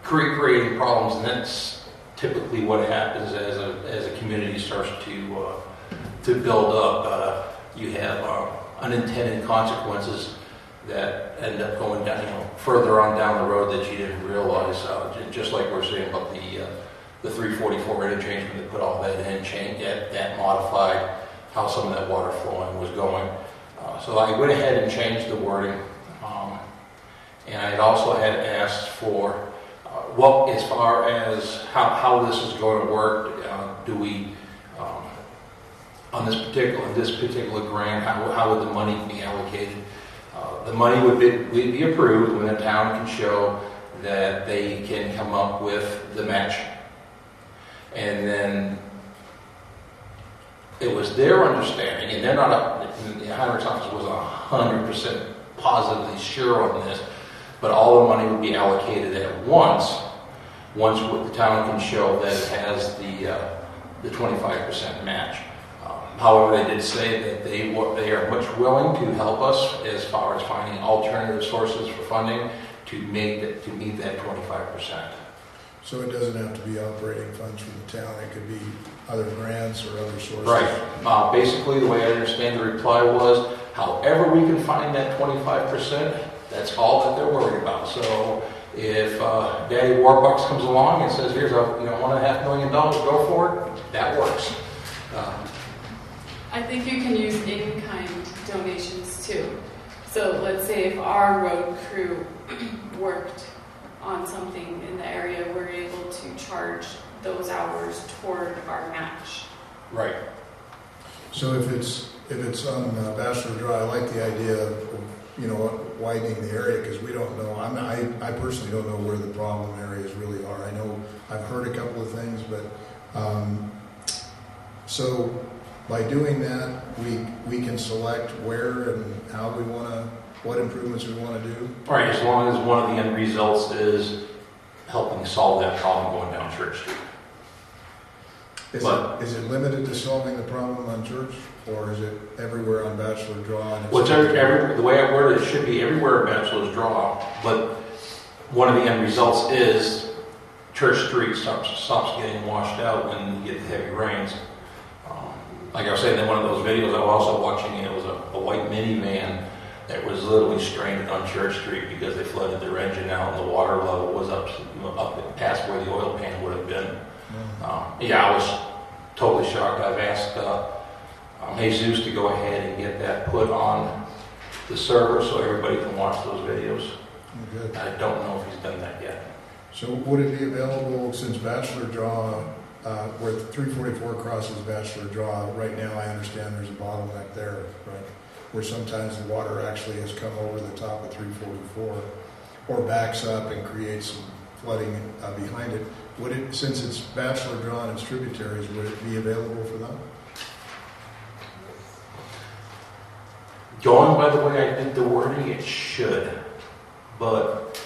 creating problems, and that's typically what happens as a community starts to build up. You have unintended consequences that end up going down, further on down the road that you didn't realize. Just like we're saying about the 344 interchange when they put all that in, that modified how some of that water flowing was going. So I went ahead and changed the wording, and I also had asked for as far as how this is going to work, do we, on this particular grant, how would the money be allocated? The money would be approved when the town can show that they can come up with the match. And then it was their understanding, and they're not, the Heinrich's office was 100% positively sure on this, but all the money would be allocated at once what the town can show that it has the 25% match. However, they did say that they are much willing to help us as far as finding alternative sources for funding to meet that 25%. So it doesn't have to be operating funds from the town. It could be other grants or other sources. Right. Basically, the way I understand the reply was, however we can find that 25%, that's all that they're worried about. So if Daddy Warbucks comes along and says, here's $1.5 million, go for it, that works. I think you can use in-kind donations too. So let's say if our road crew worked on something in the area, we're able to charge those hours toward our match. Right. So if it's on Bachelor Draw, I like the idea of widening the area because we don't know. I personally don't know where the problem areas really are. I know I've heard a couple of things, but so by doing that, we can select where and how we want to, what improvements we want to do. All right, as long as one of the end results is helping solve that problem going down Church Street. Is it limited to solving the problem on Church, or is it everywhere on Bachelor Draw? And the way I worded it should be everywhere in Bachelor's Draw, but one of the end results is Church Street stops getting washed out when you get the heavy rains. Like I was saying in one of those videos I was also watching, it was a white minivan that was literally stranded on Church Street because they flooded their engine out and the water level was up past where the oil pan would have been. I was totally shocked. I've asked Jesus to go ahead and get that put on the server so everybody can watch those videos. Good. I don't know if he's done that yet. So would it be available since Bachelor Draw, where 344 crosses Bachelor Draw, right now I understand there's a bottleneck there, right? Where sometimes the water actually has come over the top of 344 or backs up and creates some flooding behind it. Would it, since it's Bachelor Draw and its tributaries, would it be available for them? Going by the way I did the wording, it should, but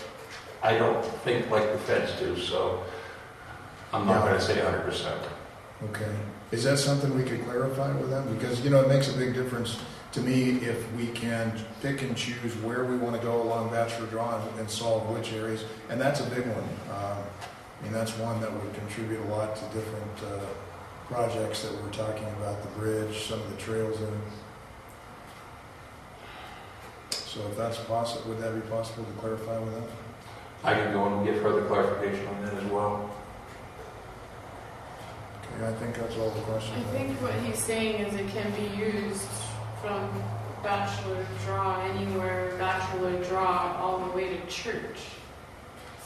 I don't think like the feds do, so I'm not going to say 100%. Okay. Is that something we could clarify with them? Because, it makes a big difference to me if we can pick and choose where we want to go along Bachelor Draw and solve which areas. And that's a big one. That's one that would contribute a lot to different projects that we're talking about, the bridge, some of the trails in it. So if that's possible, would that be possible to clarify with them? I can go and get further clarification on that as well. Okay, I think that's all the questions. I think what he's saying is it can be used from Bachelor Draw, anywhere Bachelor Draw, all the way to church.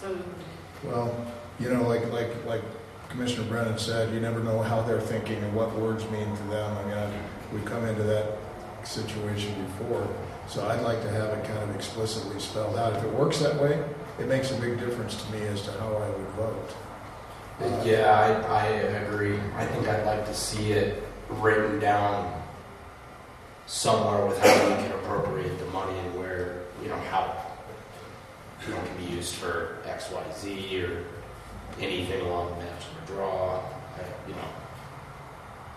So, Well, you know, like Commissioner Brennan said, you never know how they're thinking and what words mean to them. I mean, we've come into that situation before, so I'd like to have it kind of explicitly spelled out. If it works that way, it makes a big difference to me as to how I would vote. Yeah, I agree. I think I'd like to see it written down somewhere with how we can appropriate the money and where, how it can be used for X, Y, Z or anything along the Bachelor Draw.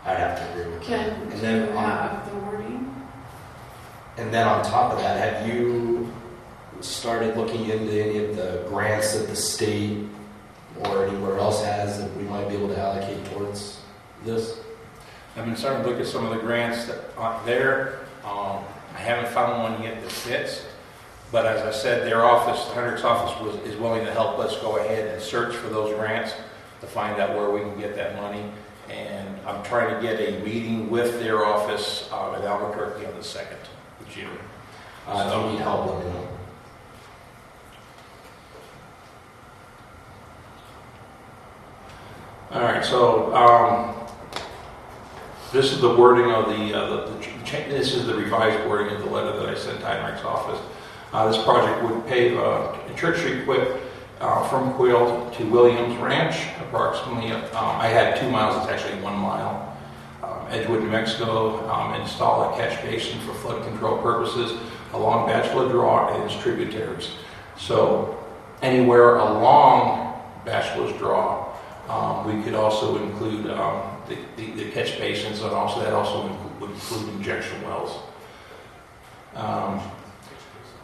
I'd have to agree with that. do you have the wording? And then on top of that, have you started looking into any of the grants that the state or anywhere else has that we might be able to allocate towards this? I've been starting to look at some of the grants that aren't there. I haven't found one yet that fits. But as I said, their office, the Hendricks office, is willing to help us go ahead and search for those grants to find out where we can get that money. And I'm trying to get a meeting with their office at Albuquerque on the 2nd of June. If you need help, let me know. All right, so this is the wording of this is the revised wording of the letter that I sent to Heinrich's office. This project would pave Church Street quit from Quill to Williams Ranch, approximately. I had 2 miles. It's actually 1 mile. Edgewood, New Mexico. Install a catch basin for flood control purposes along Bachelor Draw and its tributaries. So anywhere along Bachelor's Draw. We could also include the catch basins, and that also would include injection wells.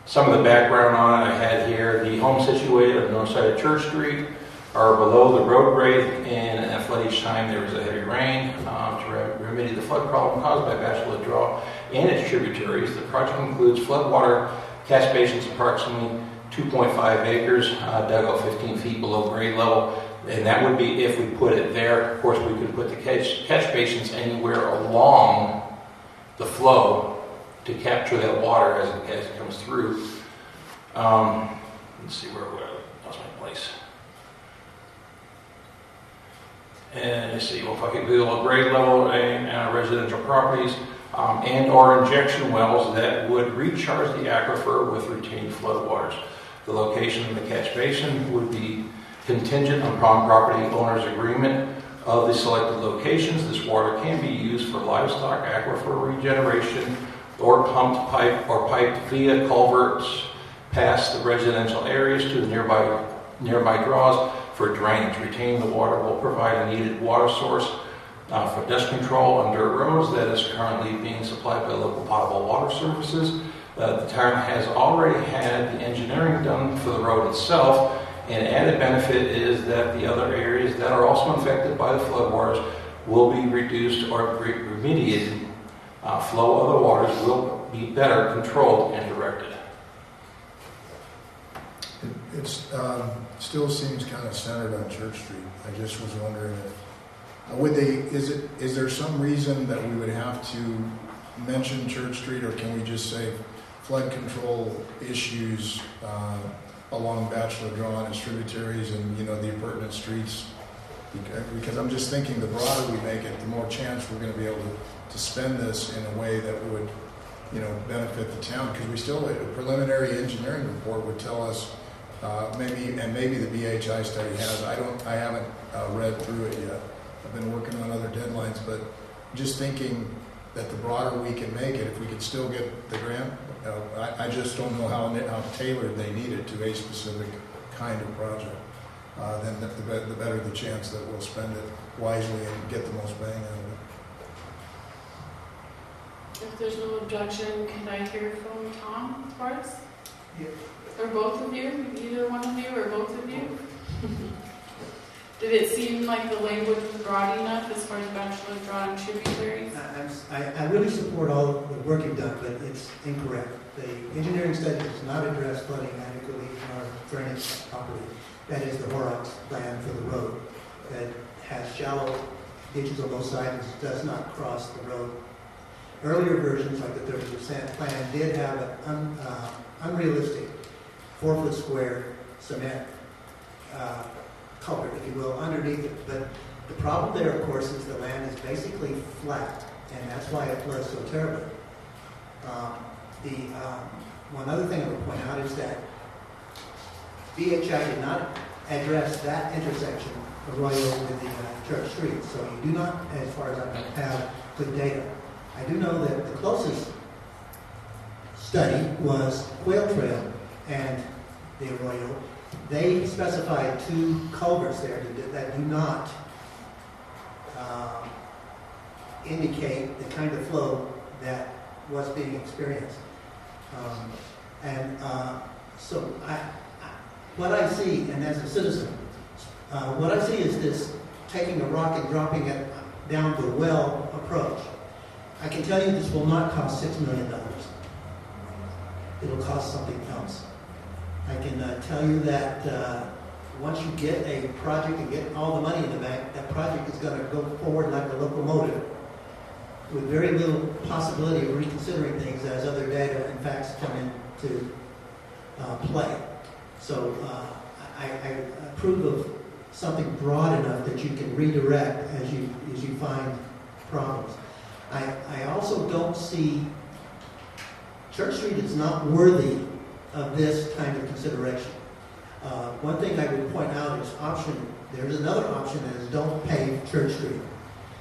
Some of the background on it I had here: the homes situated on the north side of Church Street are below the road grade, and at flood each time there is a heavy rain to remedy the flood problem caused by Bachelor Draw and its tributaries. The project includes floodwater catch basins approximately 2.5 acres, dug out 15 feet below grade level. And that would be if we put it there. Of course, we could put the catch basins anywhere along the flow to capture that water as it comes through. Let's see where that's my place. And let's see, if I could do a grade level and residential properties and or injection wells that would recharge the aquifer with retained floodwaters. The location of the catch basin would be contingent upon property owner's agreement of the selected locations. This water can be used for livestock aquifer regeneration or piped via culverts past the residential areas to the nearby draws for drainage. Retaining the water will provide a needed water source for dust control on dirt roads that is currently being supplied by local potable water services. The town has already had the engineering done for the road itself. An added benefit is that the other areas that are also infected by the floodwaters will be reduced or remediated. Flow of the waters will be better controlled and directed. It still seems kind of centered on Church Street. I just was wondering is there some reason that we would have to mention Church Street, or can we just say flood control issues along Bachelor Draw and its tributaries and, the appurtenant streets? Because I'm just thinking the broader we make it, the more chance we're going to be able to spend this in a way that would, benefit the town. Because we still, a preliminary engineering report would tell us, maybe the BHI study has. I haven't read through it yet. I've been working on other deadlines, but just thinking that the broader we can make it, if we could still get the grant, I just don't know how tailored they need it to a specific kind of project. Then the better the chance that we'll spend it wisely and get the most bang out of it. If there's no objection, can I hear from Tom first? Yeah. Or both of you? Either one of you or both of you? Did it seem like the language was broad enough as far as Bachelor Draw and tributaries? I really support all the work you've done, but it's incorrect. The engineering study does not address flooding adequately in our drainage property. That is the Horrocks plan for the road that has shallow ditches on both sides and does not cross the road. Earlier versions, like the 30% plan, did have an unrealistic 4-foot square cement culvert, if you will, underneath it. But the problem there, of course, is the land is basically flat, and that's why it floods so terribly. One other thing I would point out is that BHI did not address that intersection, Arroyo with the Church Street. So you do not, as far as I have good data. I do know that the closest study was Quail Trail and the Arroyo. They specified 2 culverts there that do not indicate the kind of flow that was being experienced. So what I see, and as a citizen, what I see is this taking a rock and dropping it down the well approach. I can tell you this will not cost $6 million. It'll cost something else. I can tell you that once you get a project and get all the money in the bank, that project is going to go forward like a locomotive with very little possibility of reconsidering things as other data and facts come into play. So I approve of something broad enough that you can redirect as you find problems. I also don't see, Church Street is not worthy of this kind of consideration. One thing I would point out is there's another option that is don't pave Church Street.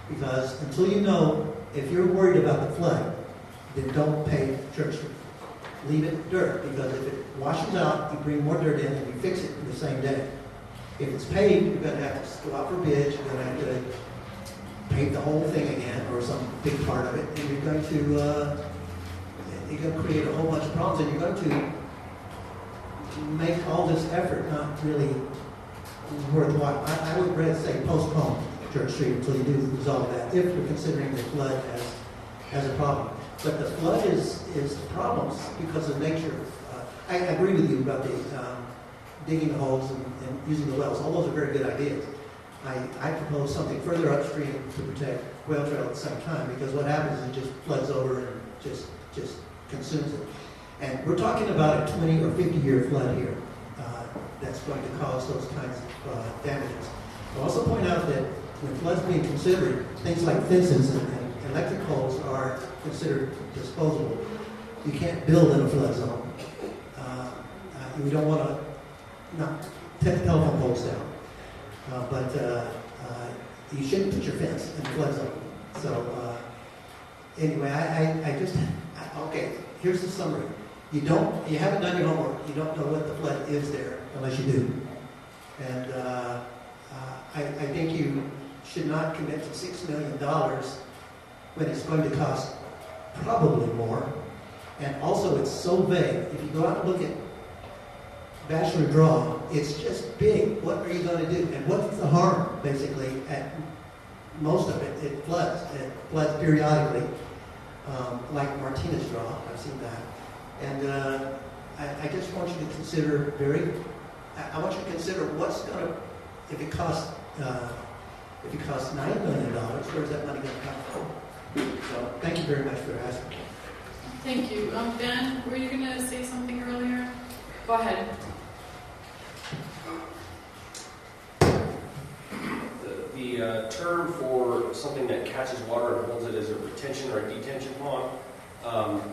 Because until you know, if you're worried about the flood, then don't pave Church Street. Leave it dirt, because if it washes out, you bring more dirt in and you fix it in the same day. If it's paved, you're going to have to go out for bids, you're going to have to paint the whole thing again, or some big part of it, and you're going to create a whole bunch of problems, and you're going to make all this effort not really worthwhile. I would rather say postpone Church Street until you do resolve that, if you're considering the flood as a problem. But the flood is the problem because of nature. I agree with you about the digging the holes and using the wells. All those are very good ideas. I propose something further upstream to protect Quail Trail at the same time, because what happens is it just floods over and just consumes it. And we're talking about a 20 or 50-year flood here that's going to cause those kinds of damages. I'll also point out that when floods being considered, things like fences and electric poles are considered disposable. You can't build in a flood zone. We don't want to take the telephone poles down. But you shouldn't put your fence in the flood zone. So anyway, okay, here's the summary. You haven't done your homework. You don't know what the flood is there unless you do. And I think you should not commit to $6 million when it's going to cost probably more. And also, it's so vague. If you go out and look at Bachelor Draw, it's just big. What are you going to do? And what's the harm, basically, at most of it? It floods. It floods periodically, like Martinez Draw. I've seen that. And I just want you to consider I want you to consider what's going to, if it costs $9 million, where's that money going to come from? So thank you very much for asking. Thank you. Ben, were you going to say something earlier? Go ahead. The term for something that catches water and holds it is a retention or a detention pond.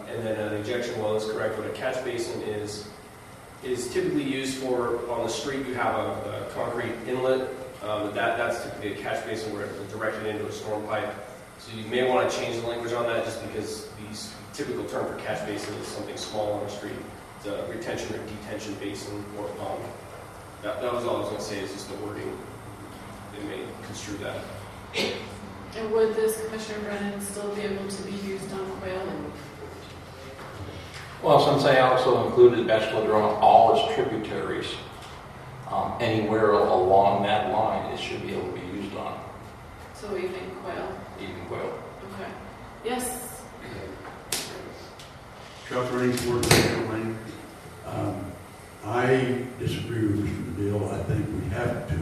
And then an injection well is correct, but a catch basin is typically used for, on the street you have a concrete inlet. That's typically a catch basin where it's directed into a storm pipe. So you may want to change the language on that, just because the typical term for catch basin is something small on the street. It's a retention or detention basin or pond. That was all I was going to say, is just the wording. They may construe that. And would this, Commissioner Brennan, still be able to be used on Quail? Well, since I also included Bachelor Draw, all its tributaries, anywhere along that line it should be able to be used on, So even quail. even quail. Okay. Yes. Chuck Rainsford, Central Lane. I disagree with Mr. Medill. I think we have to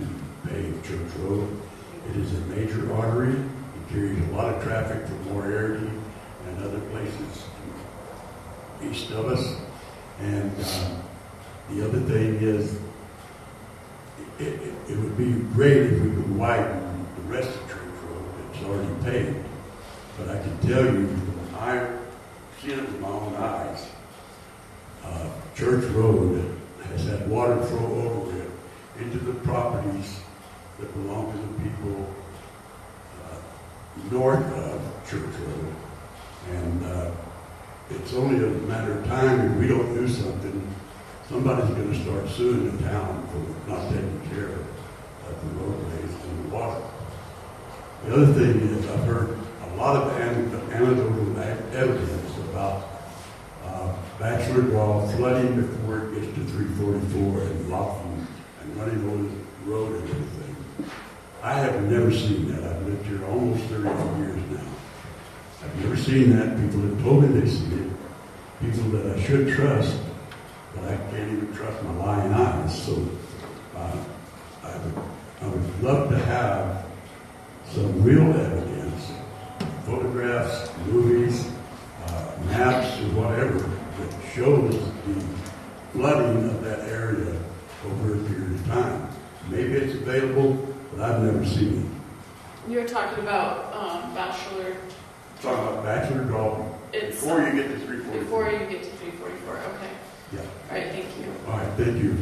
pave Church Road. It is a major artery. It carries a lot of traffic from Moriarty and other places east of us. And the other thing is, it would be great if we could widen the rest of Church Road. It's already paved. But I can tell you, from I've seen it with my own eyes, Church Road has had water flow over it into the properties that belong to the people north of Church Road. And it's only a matter of time if we don't do something, somebody's going to start suing the town for not taking care of the roadways and the water. The other thing is, I've heard a lot of anecdotal evidence about Bachelor Draw flooding before it gets to 344 and blocking and running over the road and everything. I have never seen that. I've lived here almost 30 years now. I've never seen that. People have told me they see it. People that I should trust, but I can't even trust my lying eyes. So I would love to have some real evidence, photographs, movies, maps, or whatever, that shows the flooding of that area over a period of time. Maybe it's available, but I've never seen it. You're talking about Bachelor. Talking about Bachelor Draw before you get to 344. Before you get to 344. Okay. Yeah. All right. Thank you. All right. Thank you.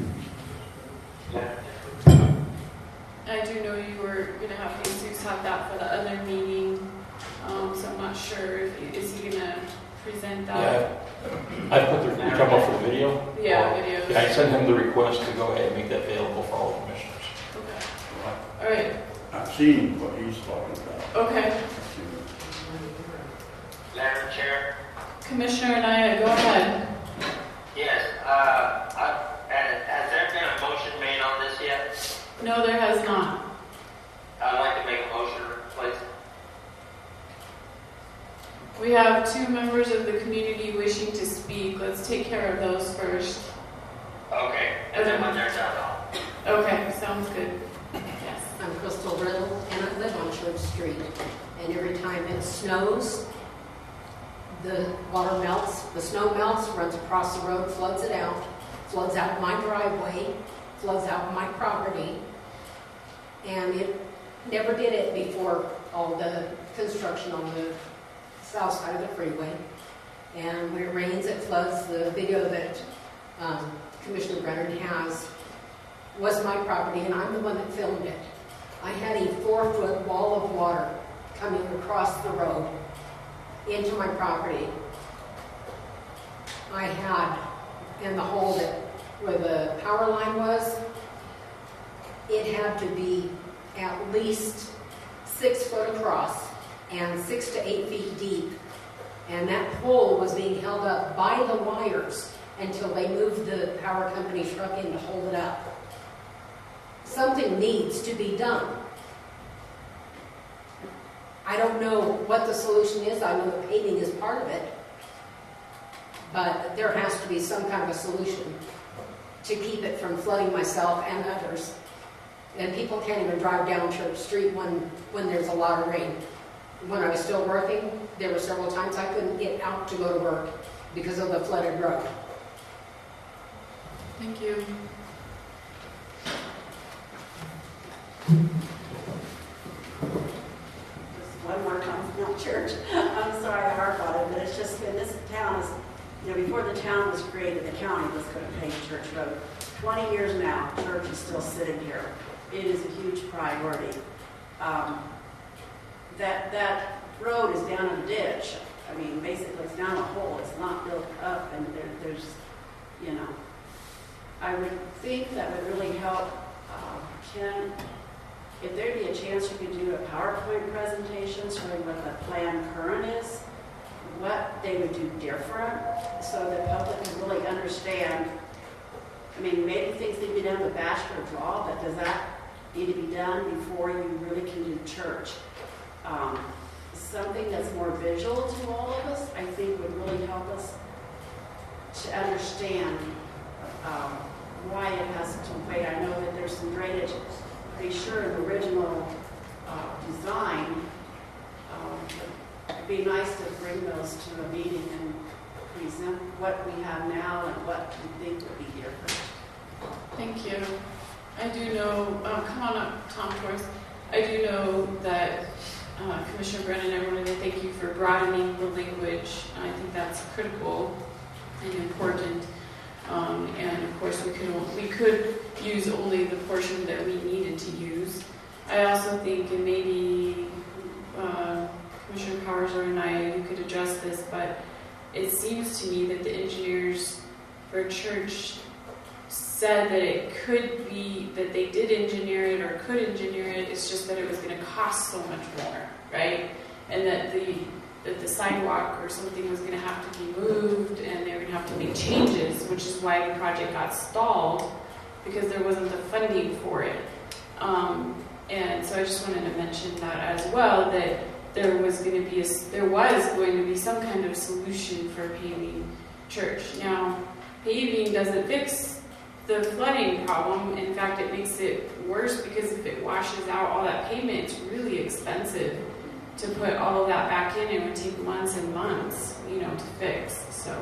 I do know you were going to have Jesus have that for the other meeting, so I'm not sure. Is he going to present that? Yeah, I put the, you're talking about for the video? Yeah, video. Yeah, I sent him the request to go ahead and make that available for all commissioners. Okay. All right. I've seen what he's talking about. Okay. Madam Chair? Commissioner Anaya, go ahead. Yes, has there been a motion made on this yet? No, there has not. I'd like to make a motion, please. We have two members of the community wishing to speak. Let's take care of those first. Okay, and then when they're done, Okay, sounds good. Yes. I'm Crystal Riddle, and I live on Church Street. And every time it snows, the water melts, the snow melts, runs across the road, floods it out, floods out my driveway, floods out my property. And it never did it before all the construction on the south side of the freeway. And when it rains, it floods. The video that Commissioner Brennan has was my property, and I'm the one that filmed it. I had a 4-foot wall of water coming across the road into my property. I had, in the hole that where the power line was, it had to be at least 6 foot across and 6 to 8 feet deep. And that pole was being held up by the wires until they moved the power company truck in to hold it up. Something needs to be done. I don't know what the solution is. I know the paving is part of it. But there has to be some kind of a solution to keep it from flooding myself and others. And people can't even drive down Church Street when there's a lot of rain. When I was still working, there were several times I couldn't get out to go to work because of the flooded road. Thank you. Just one more comment, not church. I'm sorry to harp on it, but it's just been, this town is, before the town was created, the county was going to pave Church Road. 20 years now, church is still sitting here. It is a huge priority. That road is down in a ditch. I mean, basically it's down a hole. It's not built up, and there's, I would think that would really help. Ken, if there'd be a chance you could do a PowerPoint presentation showing what the plan current is, what they would do different, so the public can really understand. I mean, maybe things need to be done with Bachelor Draw, but does that need to be done before you really can do church. Something that's more visual to all of us, I think would really help us to understand why it has such a weight. I know that there's some drainage, pretty sure in the original design. It'd be nice to bring those to a meeting and present what we have now and what we think would be different. Thank you. I do know, come on up, Tom Torres. I do know that Commissioner Brennan, I wanted to thank you for broadening the language. I think that's critical and important. And of course, we could use only the portion that we needed to use. I also think, and maybe Commissioner Powers or I, you could address this, but it seems to me that the engineers for church said that it could be that they did engineer it or could engineer it. It's just that it was going to cost so much more, right? And that the sidewalk or something was going to have to be moved, and they were going to have to make changes, which is why the project got stalled, because there wasn't the funding for it. And so I just wanted to mention that as well, that there was going to be some kind of solution for paving church. Now, paving doesn't fix the flooding problem. In fact, it makes it worse, because if it washes out all that pavement, it's really expensive to put all of that back in. It would take months and months, to fix. So,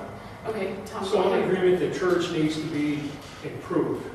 okay, Tom. So I'm in agreement that church needs to be improved.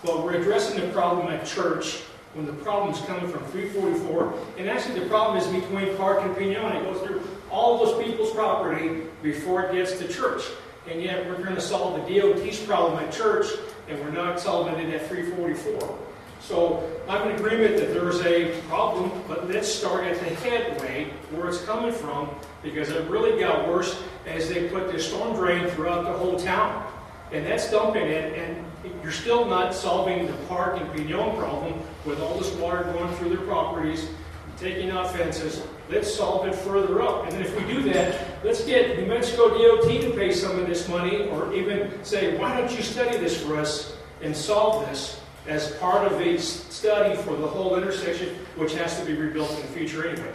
But we're addressing the problem at church when the problem is coming from 344. And actually the problem is between Park and Pinon. It goes through all those people's property before it gets to church. And yet we're going to solve the DOT's problem at church, and we're not solving it at 344. So I'm in agreement that there's a problem, but let's start at the headway where it's coming from, because it really got worse as they put this storm drain throughout the whole town. And that's dumping it, and you're still not solving the Park and Pinon problem with all this water going through their properties, taking out fences. Let's solve it further up. And then if we do that, let's get New Mexico DOT to pay some of this money, or even say, why don't you study this for us and solve this as part of a study for the whole intersection, which has to be rebuilt in the future anyway.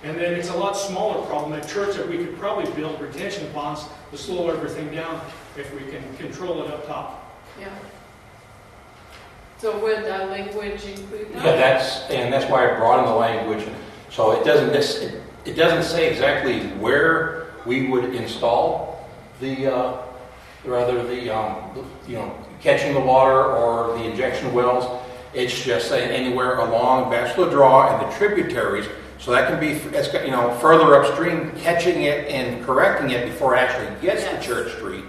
And then it's a lot smaller problem at church that we could probably build retention ponds to slow everything down if we can control it up top. Yeah. So would that language include that? Yeah, that's why I brought in the language. So it doesn't say exactly where we would install catching the water or the injection wells. It's just saying anywhere along Bachelor Draw and the tributaries. So that can be, further upstream, catching it and correcting it before it actually gets to Church Street.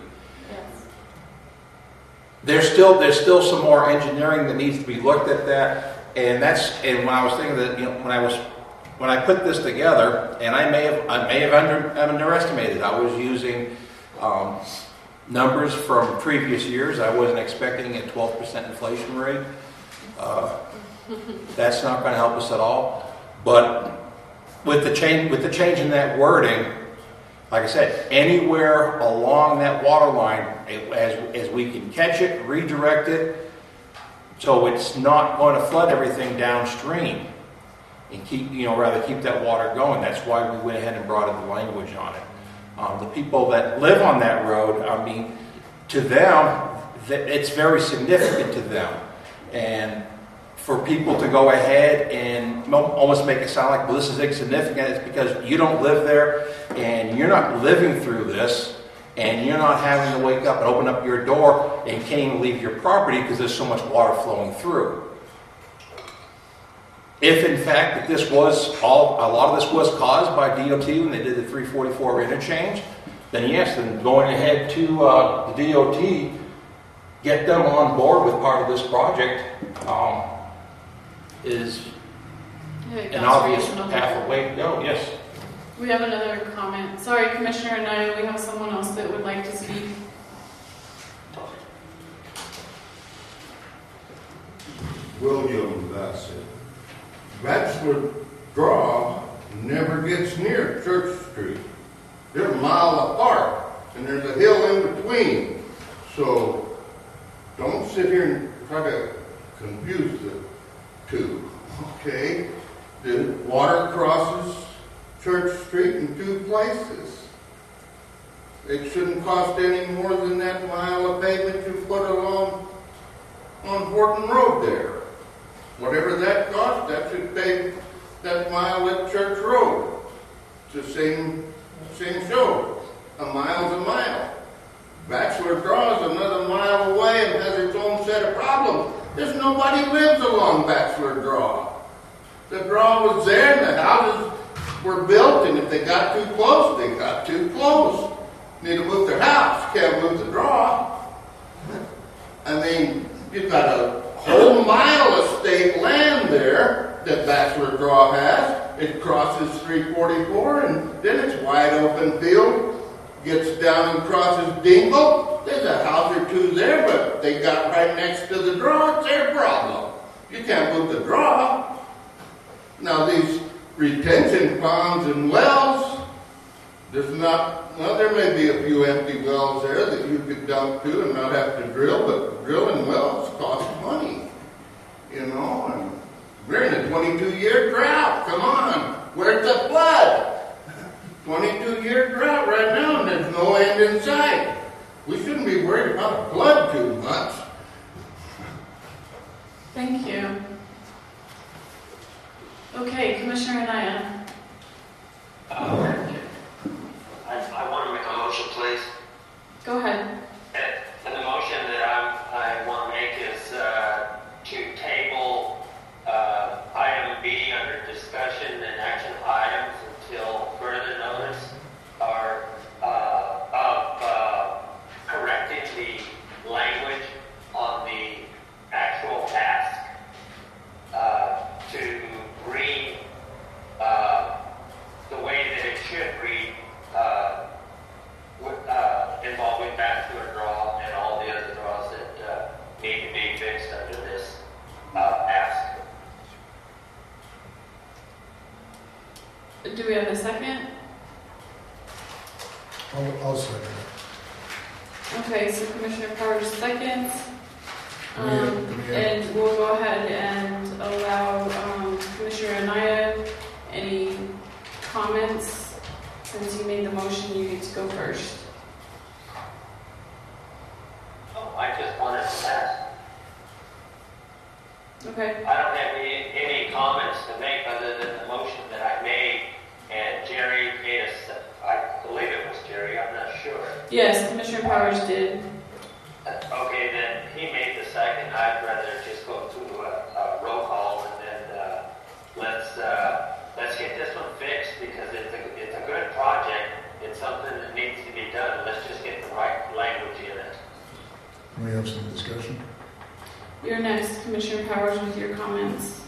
Yes. There's still some more engineering that needs to be looked at that, and when I was thinking that, when I put this together, and I may have underestimated. I was using numbers from previous years. I wasn't expecting a 12% inflation rate. That's not going to help us at all. But with the change in that wording, like I said, anywhere along that water line, as we can catch it, redirect it, so it's not going to flood everything downstream, and keep that water going. That's why we went ahead and brought in the language on it. The people that live on that road, to them, it's very significant to them, and for people to go ahead and almost make it sound like, well, this is insignificant, it's because you don't live there and you're not living through this, and you're not having to wake up and open up your door and can't even leave your property because there's so much water flowing through. If in fact that a lot of this was caused by DOT when they did the 344 interchange, then yes, then going ahead to the DOT, get them on board with part of this project, is an obvious path away to go. Yes. We have another comment. Sorry, Commissioner, and I, we have someone else that would like to speak. William Bassett. Bachelor Draw never gets near Church Street. They're a mile apart, and there's a hill in between. So don't sit here and try to confuse the two, okay? The water crosses Church Street in two places. It shouldn't cost any more than that mile of pavement you put along on Horton Road there. Whatever that costs, that should pay that mile at Church Road. It's the same show. A mile's a mile. Bachelor Draw is another mile away and has its own set of problems. There's nobody lives along Bachelor Draw. The draw was there and the houses were built, and if they got too close, they got too close. Need to move their house, can't move the draw. I mean, you've got a whole mile of state land there that Bachelor Draw has. It crosses 344, and then it's wide open field. Gets down and crosses Dingle. There's a house or two there, but they got right next to the draw. It's their problem. You can't move the draw. Now these retention ponds and wells, there may be a few empty wells there that you could dump to and not have to drill, but drilling wells costs money, and we're in a 22-year drought. Come on, where's the flood? 22-year drought right now, and there's no end in sight. We shouldn't be worried about a flood too much. Thank you. Okay, Commissioner Anaya. I want to make a motion, please. Go ahead. And the motion that I want to make is to table item B under discussion and action items until further notice of correcting the language on the actual task to read the way that it should read involving Bachelor Draw and all the other draws that need to be fixed under this ask. Do we have a second? I'll second it. Okay, so Commissioner Powers seconds. Yeah. And we'll go ahead and allow Commissioner Anaya any comments. Since you made the motion, you get to go first. Oh, I just wanted to ask. Okay. I don't have any comments to make other than the motion that I made, and Jerry made I believe it was Jerry, I'm not sure. Yes, Commissioner Powers did. Okay, then he made the second. I'd rather just go through a roll call and then let's get this one fixed because it's a good project. It's something that needs to be done. Let's just get the right language in it. Can we have some discussion? You're next, Commissioner Powers, with your comments.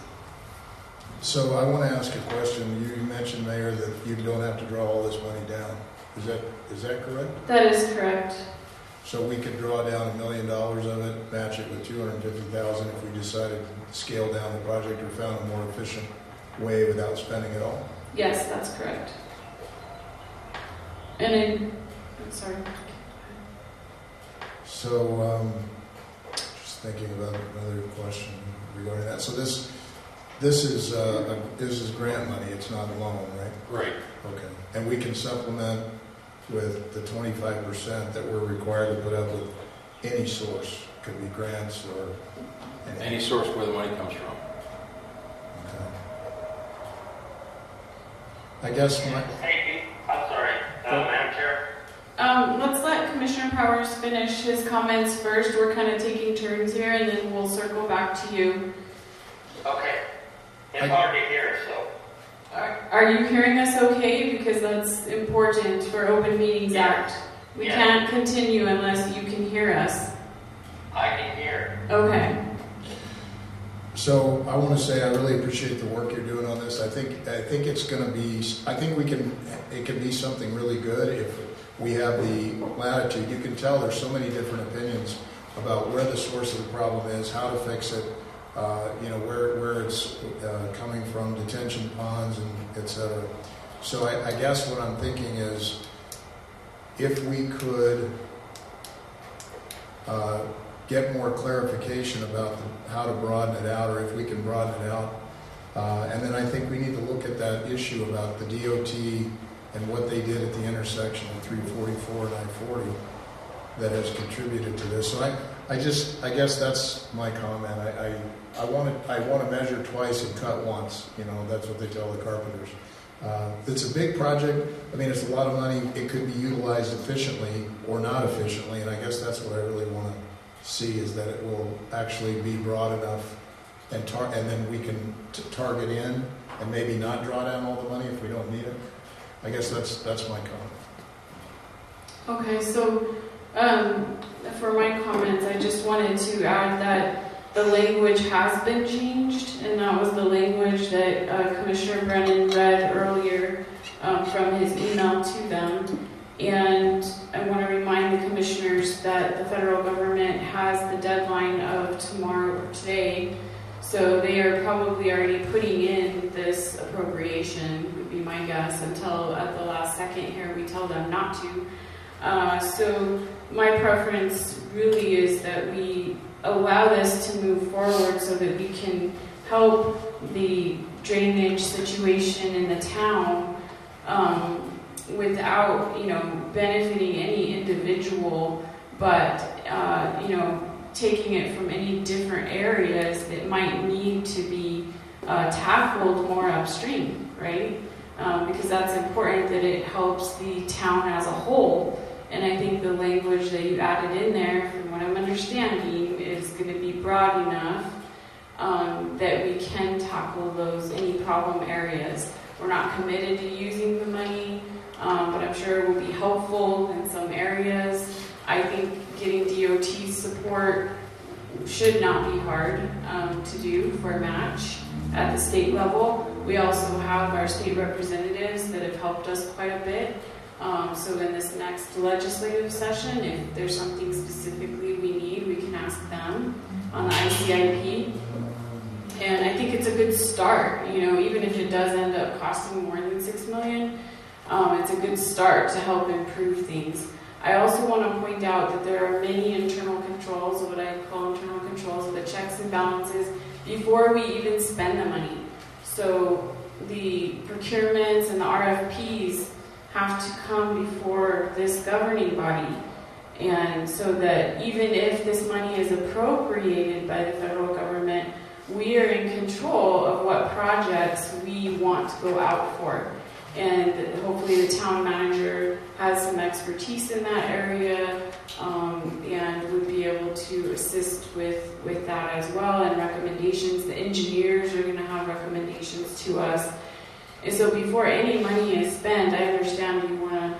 So I want to ask a question. You mentioned, Mayor, that you don't have to draw all this money down. Is that correct? That is correct. So we could draw down $1 million of it, match it with $250,000 if we decided to scale down the project or found a more efficient way without spending it all? Yes, that's correct. I'm sorry. So, just thinking about another question regarding that. So this is grant money. It's not a loan, right? Right. Okay. And we can supplement with the 25% that we're required to put up with any source. Could be grants or any source where the money comes from. Okay. I guess Hey, I'm sorry, Madam Chair. Let's let Commissioner Powers finish his comments first. We're kind of taking turns here, and then we'll circle back to you. Okay. It's hard to hear, so. Are you hearing us okay? Because that's important for Open Meetings Act. We can't continue unless you can hear us. I can hear. Okay. So I want to say I really appreciate the work you're doing on this. I think it's going to be. I think it can be something really good if we have the latitude. You can tell there's so many different opinions about where the source of the problem is, how to fix it. Where it's coming from, detention ponds, and et cetera. So I guess what I'm thinking is if we could get more clarification about how to broaden it out, or if we can broaden it out. And then I think we need to look at that issue about the DOT and what they did at the intersection of 344 and I-40 that has contributed to this. So I guess that's my comment. I want to measure twice and cut once. You know, that's what they tell the carpenters. It's a big project. I mean, it's a lot of money. It could be utilized efficiently or not efficiently, and I guess that's what I really want to see, is that it will actually be broad enough, and then we can target in and maybe not draw down all the money if we don't need it. I guess that's my comment. Okay, so for my comments, I just wanted to add that the language has been changed, and that was the language that Commissioner Brennan read earlier from his email to them. And I want to remind the commissioners that the federal government has the deadline of tomorrow or today, so they are probably already putting in this appropriation, would be my guess, until at the last second here we tell them not to. So my preference really is that we allow this to move forward so that we can help the drainage situation in the town without, benefiting any individual, but, taking it from any different areas that might need to be tackled more upstream, right? Because that's important, that it helps the town as a whole. And I think the language that you added in there, from what I'm understanding, is going to be broad enough that we can tackle any problem areas. We're not committed to using the money, but I'm sure it will be helpful in some areas. I think getting DOT support should not be hard to do for a match at the state level. We also have our state representatives that have helped us quite a bit. So in this next legislative session, if there's something specifically we need, we can ask them on the ICIP. And I think it's a good start, even if it does end up costing more than $6 million, it's a good start to help improve things. I also want to point out that there are many internal controls, what I call internal controls, the checks and balances, before we even spend the money. So the procurements and the RFPs have to come before this governing body. And so that even if this money is appropriated by the federal government, we are in control of what projects we want to go out for. And hopefully the town manager has some expertise in that area and would be able to assist with that as well, and recommendations. The engineers are going to have recommendations to us. And so before any money is spent, I understand you want to,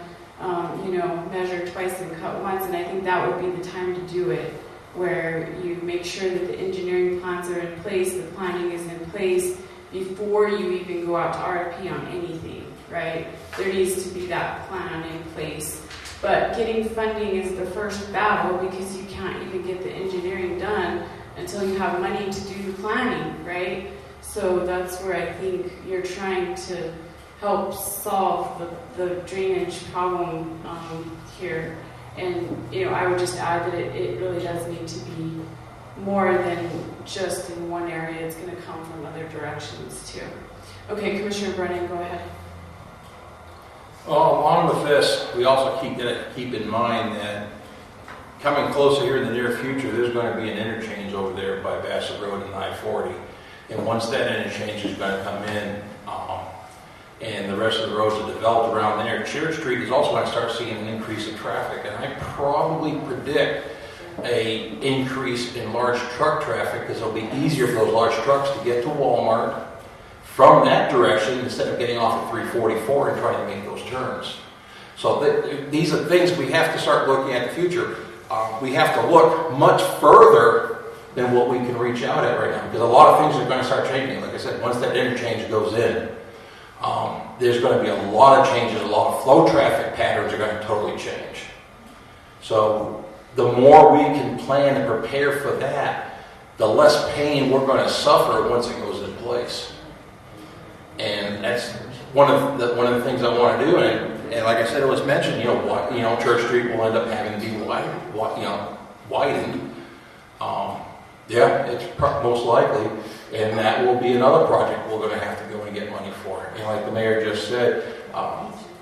measure twice and cut once, and I think that would be the time to do it, where you make sure that the engineering plans are in place, the planning is in place, before you even go out to RFP on anything, right? There needs to be that plan in place. But getting funding is the first battle, because you can't even get the engineering done until you have money to do the planning, right? So that's where I think you're trying to help solve the drainage problem here. And, I would just add that it really does need to be more than just in one area. It's going to come from other directions too. Okay, Commissioner Brennan, go ahead. Well, along with this, we also keep in mind that coming closer here in the near future, there's going to be an interchange over there by Bassett Road and I-40. And once that interchange is going to come in, and the rest of the roads are developed around there, Church Street is also going to start seeing an increase in traffic. And I probably predict an increase in large truck traffic, because it'll be easier for those large trucks to get to Walmart from that direction instead of getting off at 344 and trying to make those turns. So these are things we have to start looking at in the future. We have to look much further than what we can reach out at right now, because a lot of things are going to start changing. Like I said, once that interchange goes in, there's going to be a lot of changes. A lot of flow traffic patterns are going to totally change. So the more we can plan and prepare for that, the less pain we're going to suffer once it goes in place. And that's one of the things I want to do. And like I said, it was mentioned, Church Street will end up having to be widened. Yeah, it's most likely, and that will be another project we're going to have to go and get money for. And like the mayor just said,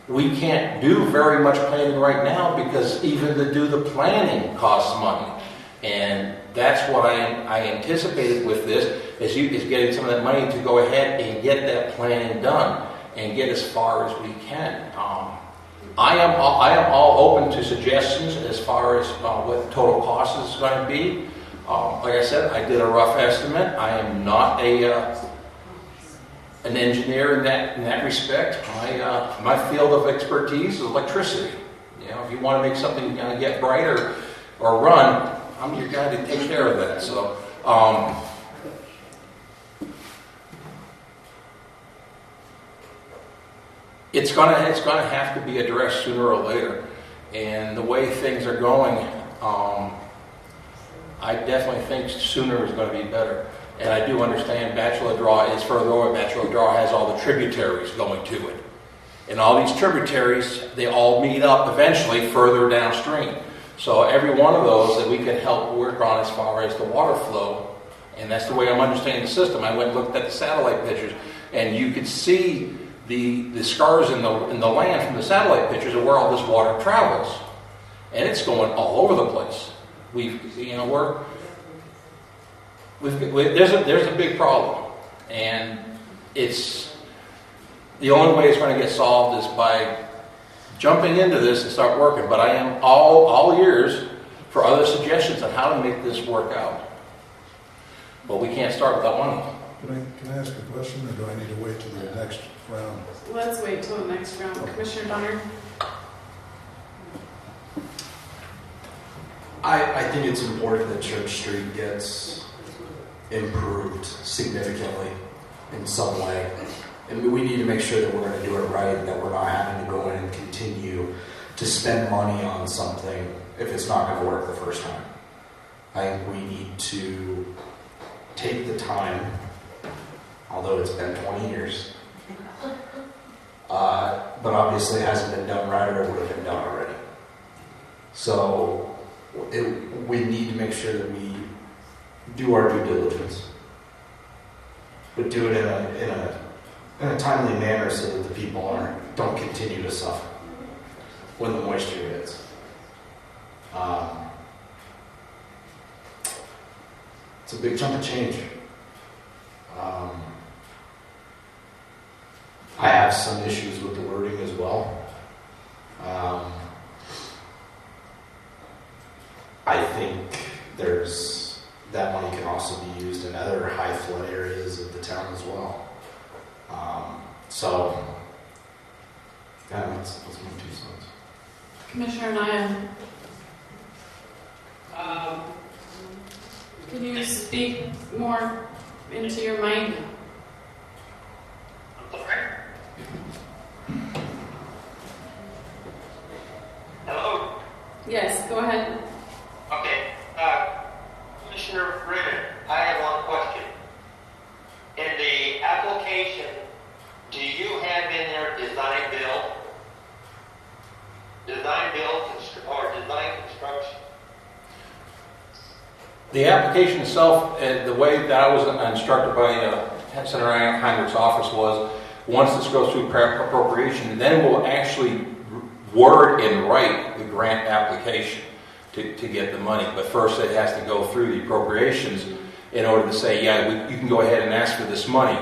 we can't do very much planning right now because even to do the planning costs money. And that's what I anticipated with this, is getting some of that money to go ahead and get that planning done and get as far as we can. I am all open to suggestions as far as what the total cost is going to be. Like I said, I did a rough estimate. I am not an engineer in that respect. My field of expertise is electricity. You know, if you want to make something get brighter or run, I'm your guy to take care of that. So, it's gonna have to be addressed sooner or later. And the way things are going, I definitely think sooner is going to be better. And I do understand Bachelor Draw is further over. Bachelor Draw has all the tributaries going to it. And all these tributaries, they all meet up eventually further downstream. So every one of those that we can help work on as far as the water flow, and that's the way I'm understanding the system. I went and looked at the satellite pictures, and you could see the scars in the land from the satellite pictures of where all this water travels. And it's going all over the place. There's a big problem, and it's the only way it's going to get solved is by jumping into this and start working. But I am all ears for other suggestions on how to make this work out. But we can't start without money. Can I ask a question, or do I need to wait till the next round? Let's wait till the next round. Commissioner Donner? I think it's important that Church Street gets improved significantly in some way. And we need to make sure that we're going to do it right, and that we're not having to go in and continue to spend money on something if it's not going to work the first time. I think we need to take the time, although it's been 20 years, but obviously it hasn't been done right, or it would have been done already. So we need to make sure that we do our due diligence, but do it in a timely manner so that the people don't continue to suffer when the moisture hits. It's a big chunk of change. I have some issues with the wording as well. I think that money can also be used in other high flood areas of the town as well. That's my 2 cents. Commissioner Naya? Can you speak more into your mic? Hello? Yes, go ahead. Okay. Commissioner Brennan, I have one question. In the application, do you have in there design build? Design build or design construction? The application itself, the way that I was instructed by Senator Heinrich's office was, once this goes through appropriation, then we'll actually word and write the grant application to get the money. But first it has to go through the appropriations in order to say, yeah, you can go ahead and ask for this money,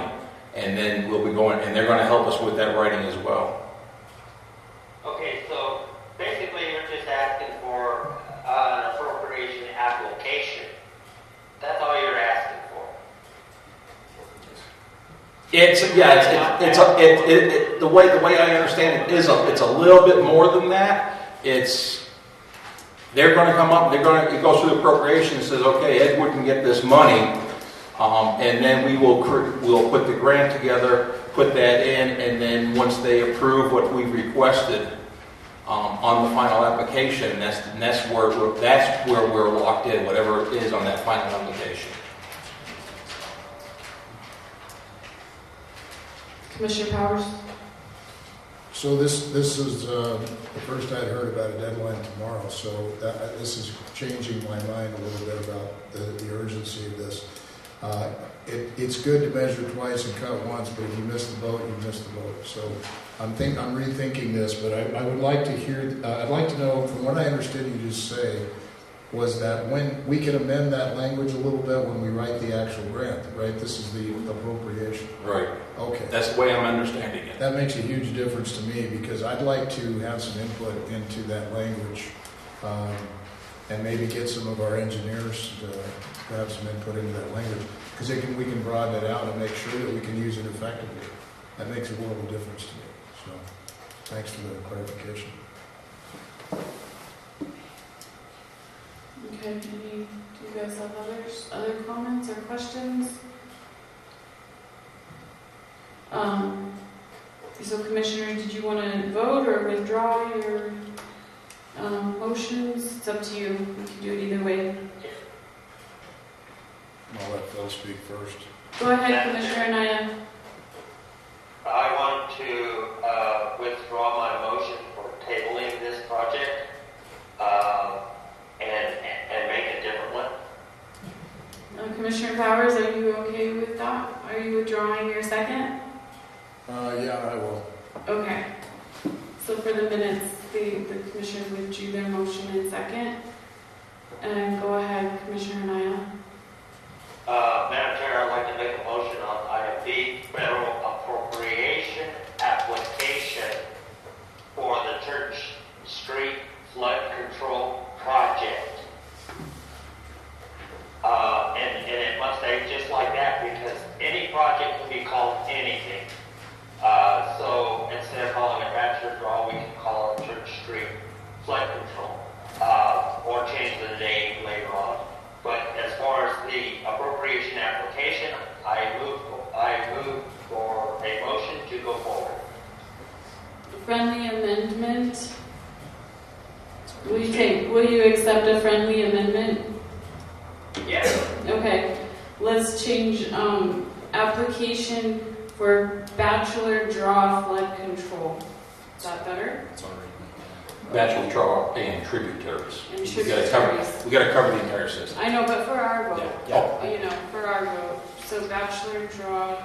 and then we'll be going, and they're going to help us with that writing as well. Okay, so basically you're just asking for an appropriation application. That's all you're asking for. The way I understand it is it's a little bit more than that. They're going to come up. It goes through the appropriation and says, okay, Edward can get this money, and then we'll put the grant together, put that in, and then once they approve what we've requested on the final application, that's where we're locked in, whatever it is on that final application. Commissioner Powers? So this is the first I'd heard about a deadline tomorrow, so this is changing my mind a little bit about the urgency of this. It's good to measure twice and cut once, but if you miss the boat, you miss the boat. So I'm rethinking this, but I would like to hear, I'd like to know, from what I understood you just say, was that when we can amend that language a little bit when we write the actual grant, right? This is the appropriation. Right. Okay. That's the way I'm understanding it. That makes a huge difference to me because I'd like to have some input into that language and maybe get some of our engineers to have some input into that language because we can broaden it out and make sure that we can use it effectively. That makes a world of difference to me. So thanks for the clarification. Okay, do you guys have other comments or questions? So Commissioner, did you want to vote or withdraw your motions? It's up to you. You can do it either way. I'll let Phil speak first. Go ahead, Commissioner Anaya. I want to withdraw my motion for tabling this project and make a different one. Commissioner Powers, are you okay with that? Are you withdrawing your second? Yeah, I will. Okay. So for the minutes, the commissioners withdrew their motion in second. And go ahead, Commissioner Anaya. Madam Chair, I'd like to make a motion on item B, federal appropriation application for the Church Street Flood Control Project. And it must stay just like that because any project can be called anything. So instead of calling it bachelor draw, we can call it Church Street Flood Control, or change the name later on. But as far as the appropriation application, I move for a motion to go forward. Friendly amendment. Will you accept a friendly amendment? Yes. Okay. Let's change application for bachelor draw flood control. Is that better? It's already bachelor draw and tributaries. And We tributaries. got to cover the entire system. I know, but for our vote, Yeah. for our vote. So bachelor draw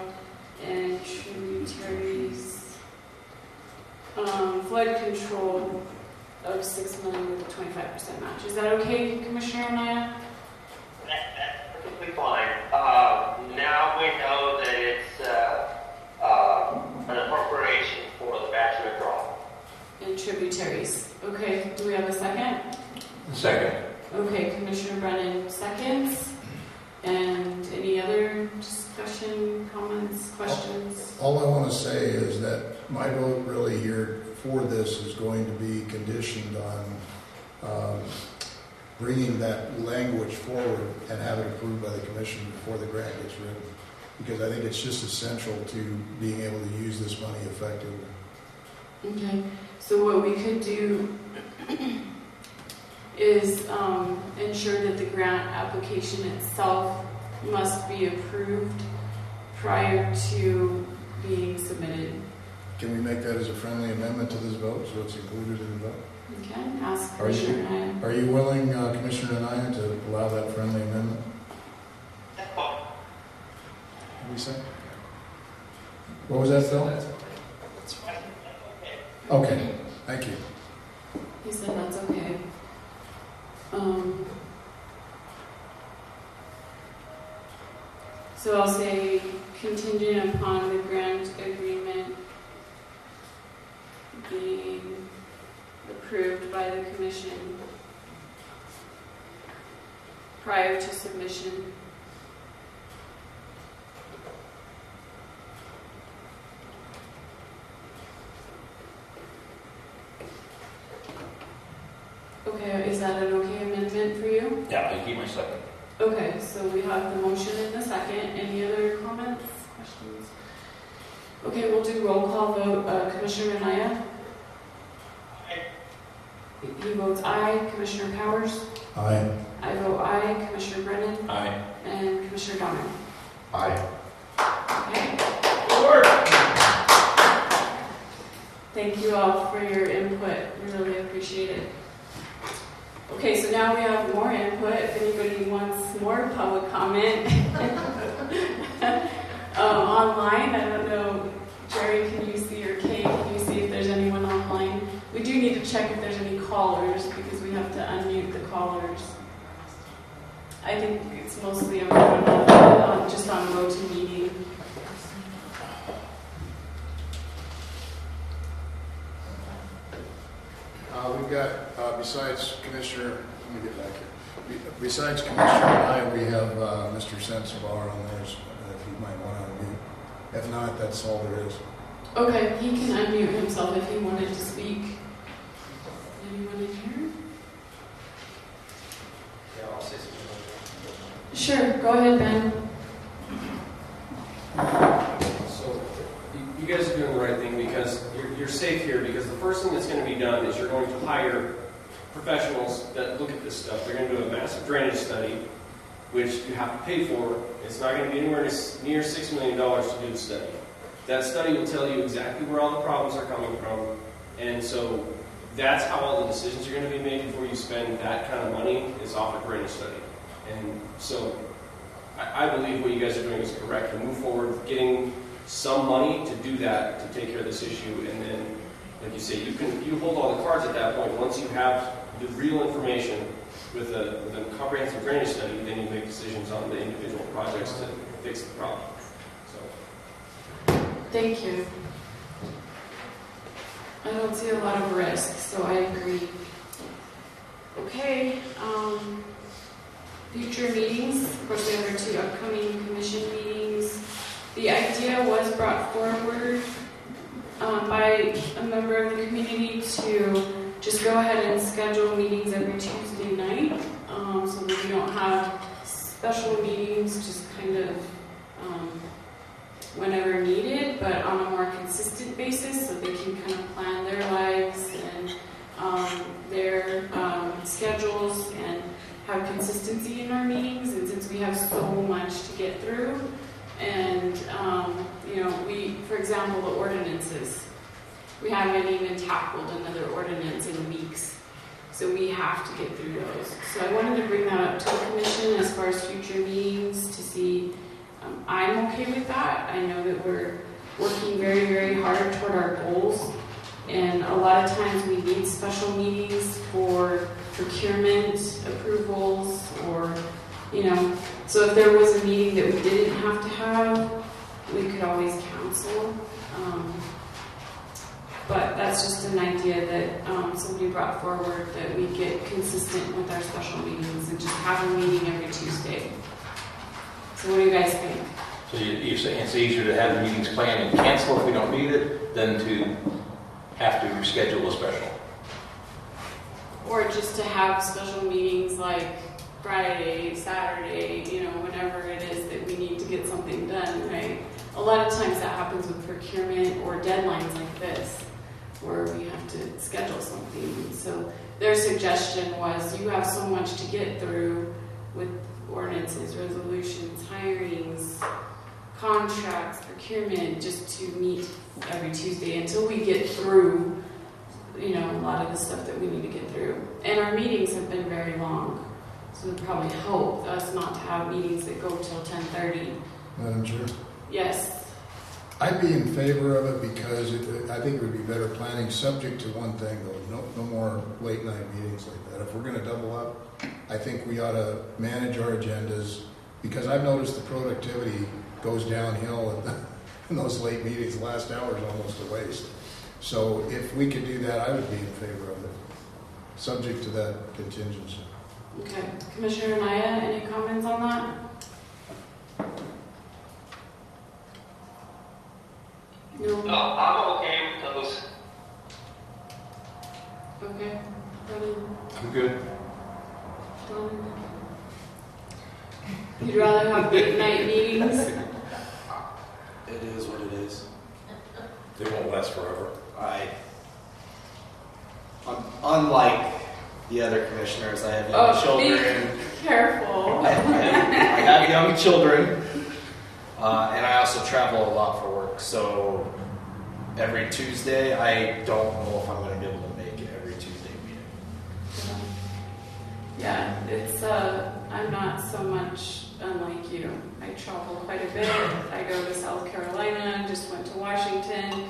and tributaries, flood control of $6 million with a 25% match. Is that okay, Commissioner Anaya? That's perfectly fine. Now we know that it's an appropriation for the bachelor draw. And tributaries. Okay, do we have a second? Second. Okay, Commissioner Brennan seconds. And any other discussion, comments, questions? All I want to say is that my vote really here for this is going to be conditioned on bringing that language forward and have it approved by the commission before the grant gets written. Because I think it's just essential to being able to use this money effectively. Okay, so what we could do is ensure that the grant application itself must be approved prior to being submitted. Can we make that as a friendly amendment to this vote, so it's included in the vote? Okay, ask Commissioner Anaya. Are you willing, Commissioner Anaya, to allow that friendly amendment? What did we say? What was that, Phil? Okay, thank you. He said that's okay. So I'll say contingent upon the grant agreement being approved by the commission prior to submission. Okay, is that an okay amendment for you? Yeah, I keep my second. Okay, so we have the motion in the second. Any other comments, questions? Okay, we'll do roll call vote. Commissioner Anaya? He votes aye. Commissioner Powers? Aye. I vote aye. Commissioner Brennan? Aye. And Commissioner Donner? Aye. Okay. Thank you all for your input. We really appreciate it. Okay, so now we have more input. If anybody wants more public comment online, I don't know, Jerry, can you see, or Kay, can you see if there's anyone online? We do need to check if there's any callers because we have to unmute the callers. I think it's mostly everyone just on GoToMeeting. We've got, besides Commissioner, let me get back here. Besides Commissioner and I, we have Mr. Sensabar on there, if you might want to unmute. If not, that's all there is. Okay, he can unmute himself if he wanted to speak. Anyone in here? Yeah, I'll say something. Sure, go ahead, Ben. So you guys are doing the right thing because you're safe here, because the first thing that's going to be done is you're going to hire professionals that look at this stuff. They're going to do a massive drainage study, which you have to pay for. It's not going to be anywhere near $6 million to do the study. That study will tell you exactly where all the problems are coming from, and so that's how all the decisions are going to be made before you spend that kind of money, is off a drainage study. And so I believe what you guys are doing is correct. To move forward with getting some money to do that, to take care of this issue, and then, like you say, you hold all the cards at that point. Once you have the real information with a comprehensive drainage study, then you make decisions on the individual projects to fix the problem. So, Thank you. I don't see a lot of risk, so I agree. Okay, future meetings. Of course, we have our 2 upcoming commission meetings. The idea was brought forward by a member of the community to just go ahead and schedule meetings every Tuesday night, so that we don't have special meetings, just kind of whenever needed, but on a more consistent basis, so they can kind of plan their lives and their schedules and have consistency in our meetings. And since we have so much to get through, and we, for example, the ordinances, we haven't even tackled another ordinance in weeks, so we have to get through those. So I wanted to bring that up to the commission as far as future meetings to see. I'm okay with that. I know that we're working very, very hard toward our goals, and a lot of times we need special meetings for procurement approvals, or so if there was a meeting that we didn't have to have, we could always cancel. But that's just an idea that somebody brought forward, that we get consistent with our special meetings and just have a meeting every Tuesday. So what do you guys think? So you're saying it's easier to have the meetings planned and cancel if we don't need it than to have to reschedule a special? Or just to have special meetings like Friday, Saturday, whenever it is that we need to get something done, right? A lot of times that happens with procurement or deadlines like this, where we have to schedule something. So their suggestion was, you have so much to get through with ordinances, resolutions, hirings, contracts, procurement, just to meet every Tuesday until we get through, a lot of the stuff that we need to get through. And our meetings have been very long, so it probably helped us not to have meetings that go till 10:30. Madam Chair? Yes. I'd be in favor of it because I think it would be better planning, subject to one thing though, no more late night meetings like that. If we're going to double up, I think we ought to manage our agendas, because I've noticed the productivity goes downhill in those late meetings. The last hour is almost a waste. So if we could do that, I would be in favor of it, subject to that contingency. Okay. Commissioner Anaya, any comments on that? No. I'm okay with those. Okay. I'm good. You'd rather have late night meetings? It is what it is. They won't last forever. Unlike the other commissioners, I have young children. Be careful. I have young children, and I also travel a lot for work. So every Tuesday. I don't know if I'm going to be able to make it every Tuesday meeting. Yeah, it's, I'm not so much unlike you. I travel quite a bit. I go to South Carolina, just went to Washington.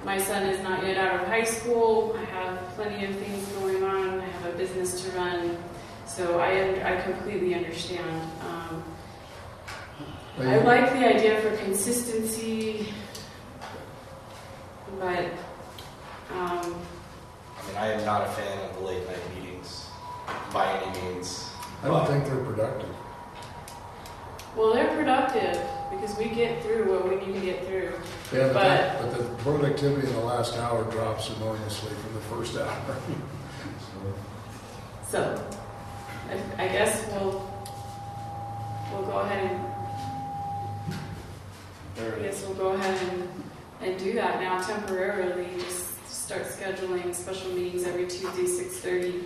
My son is not yet out of high school. I have plenty of things going on. I have a business to run. So I completely understand. I like the idea for consistency, but I mean, I am not a fan of the late night meetings by any means. I don't think they're productive. well, they're productive because we get through what we need to get through. Yeah, But- but the productivity in the last hour drops enormously from the first hour. So, I guess we'll go ahead and do that now temporarily. Just start scheduling special meetings every Tuesday, 6:30.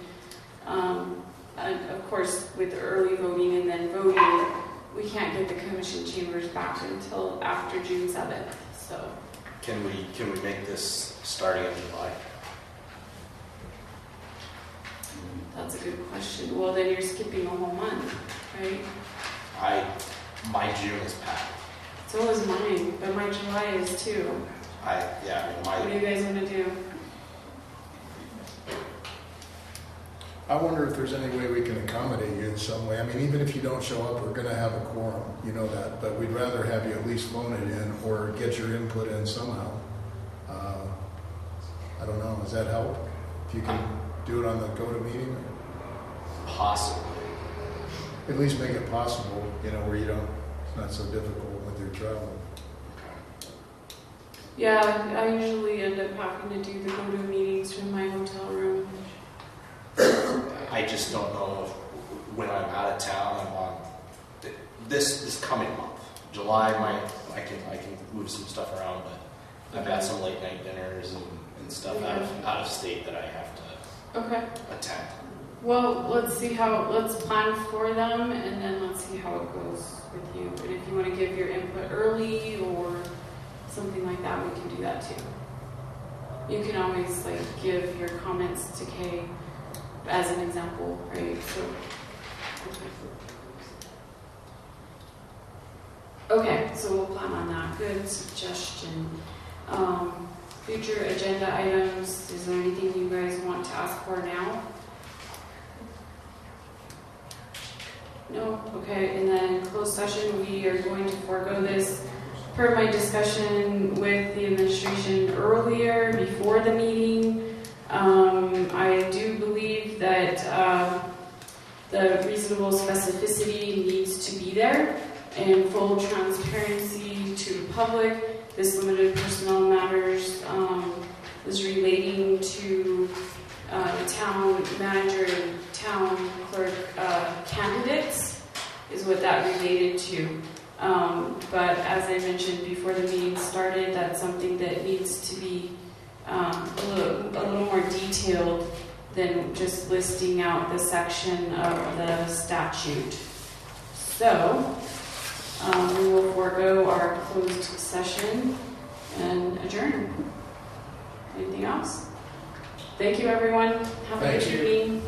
And of course, with early voting and then voting, we can't get the commission chambers back until after June 7th. So, Can we make this starting in July? that's a good question. Well, then you're skipping a whole month, right? My June is packed. So is mine, but my July is too. What do you guys want to do? I wonder if there's any way we can accommodate you in some way. I mean, even if you don't show up, we're going to have a quorum, you know that, but we'd rather have you at least phone it in or get your input in somehow. I don't know, does that help? If you can do it on the go-to meeting? Possibly. At least make it possible, you know, where you don't, it's not so difficult with your travel. Yeah, I usually end up having to do the go-to meetings from my hotel room. I just don't know if when I'm out of town. I'm on this coming month, July. I can move some stuff around, but I've got some late night dinners and stuff out of state that I have to attend. Well, let's plan for them, and then let's see how it goes with you. And if you want to give your input early or something like that, we can do that too. You can always give your comments to Kay as an example, right? Okay, so we'll plan on that. Good suggestion. Future agenda items, is there anything you guys want to ask for now? No? Okay, and then closed session, we are going to forego this per my discussion with the administration earlier, before the meeting. I do believe that the reasonable specificity needs to be there and full transparency to the public. This limited personnel matters is relating to town manager and town clerk candidates is what that related to. But as I mentioned before the meeting started, that's something that needs to be a little more detailed than just listing out the section of the statute. So, we will forego our closed session and adjourn. Anything else? Thank you, everyone. Have a good evening.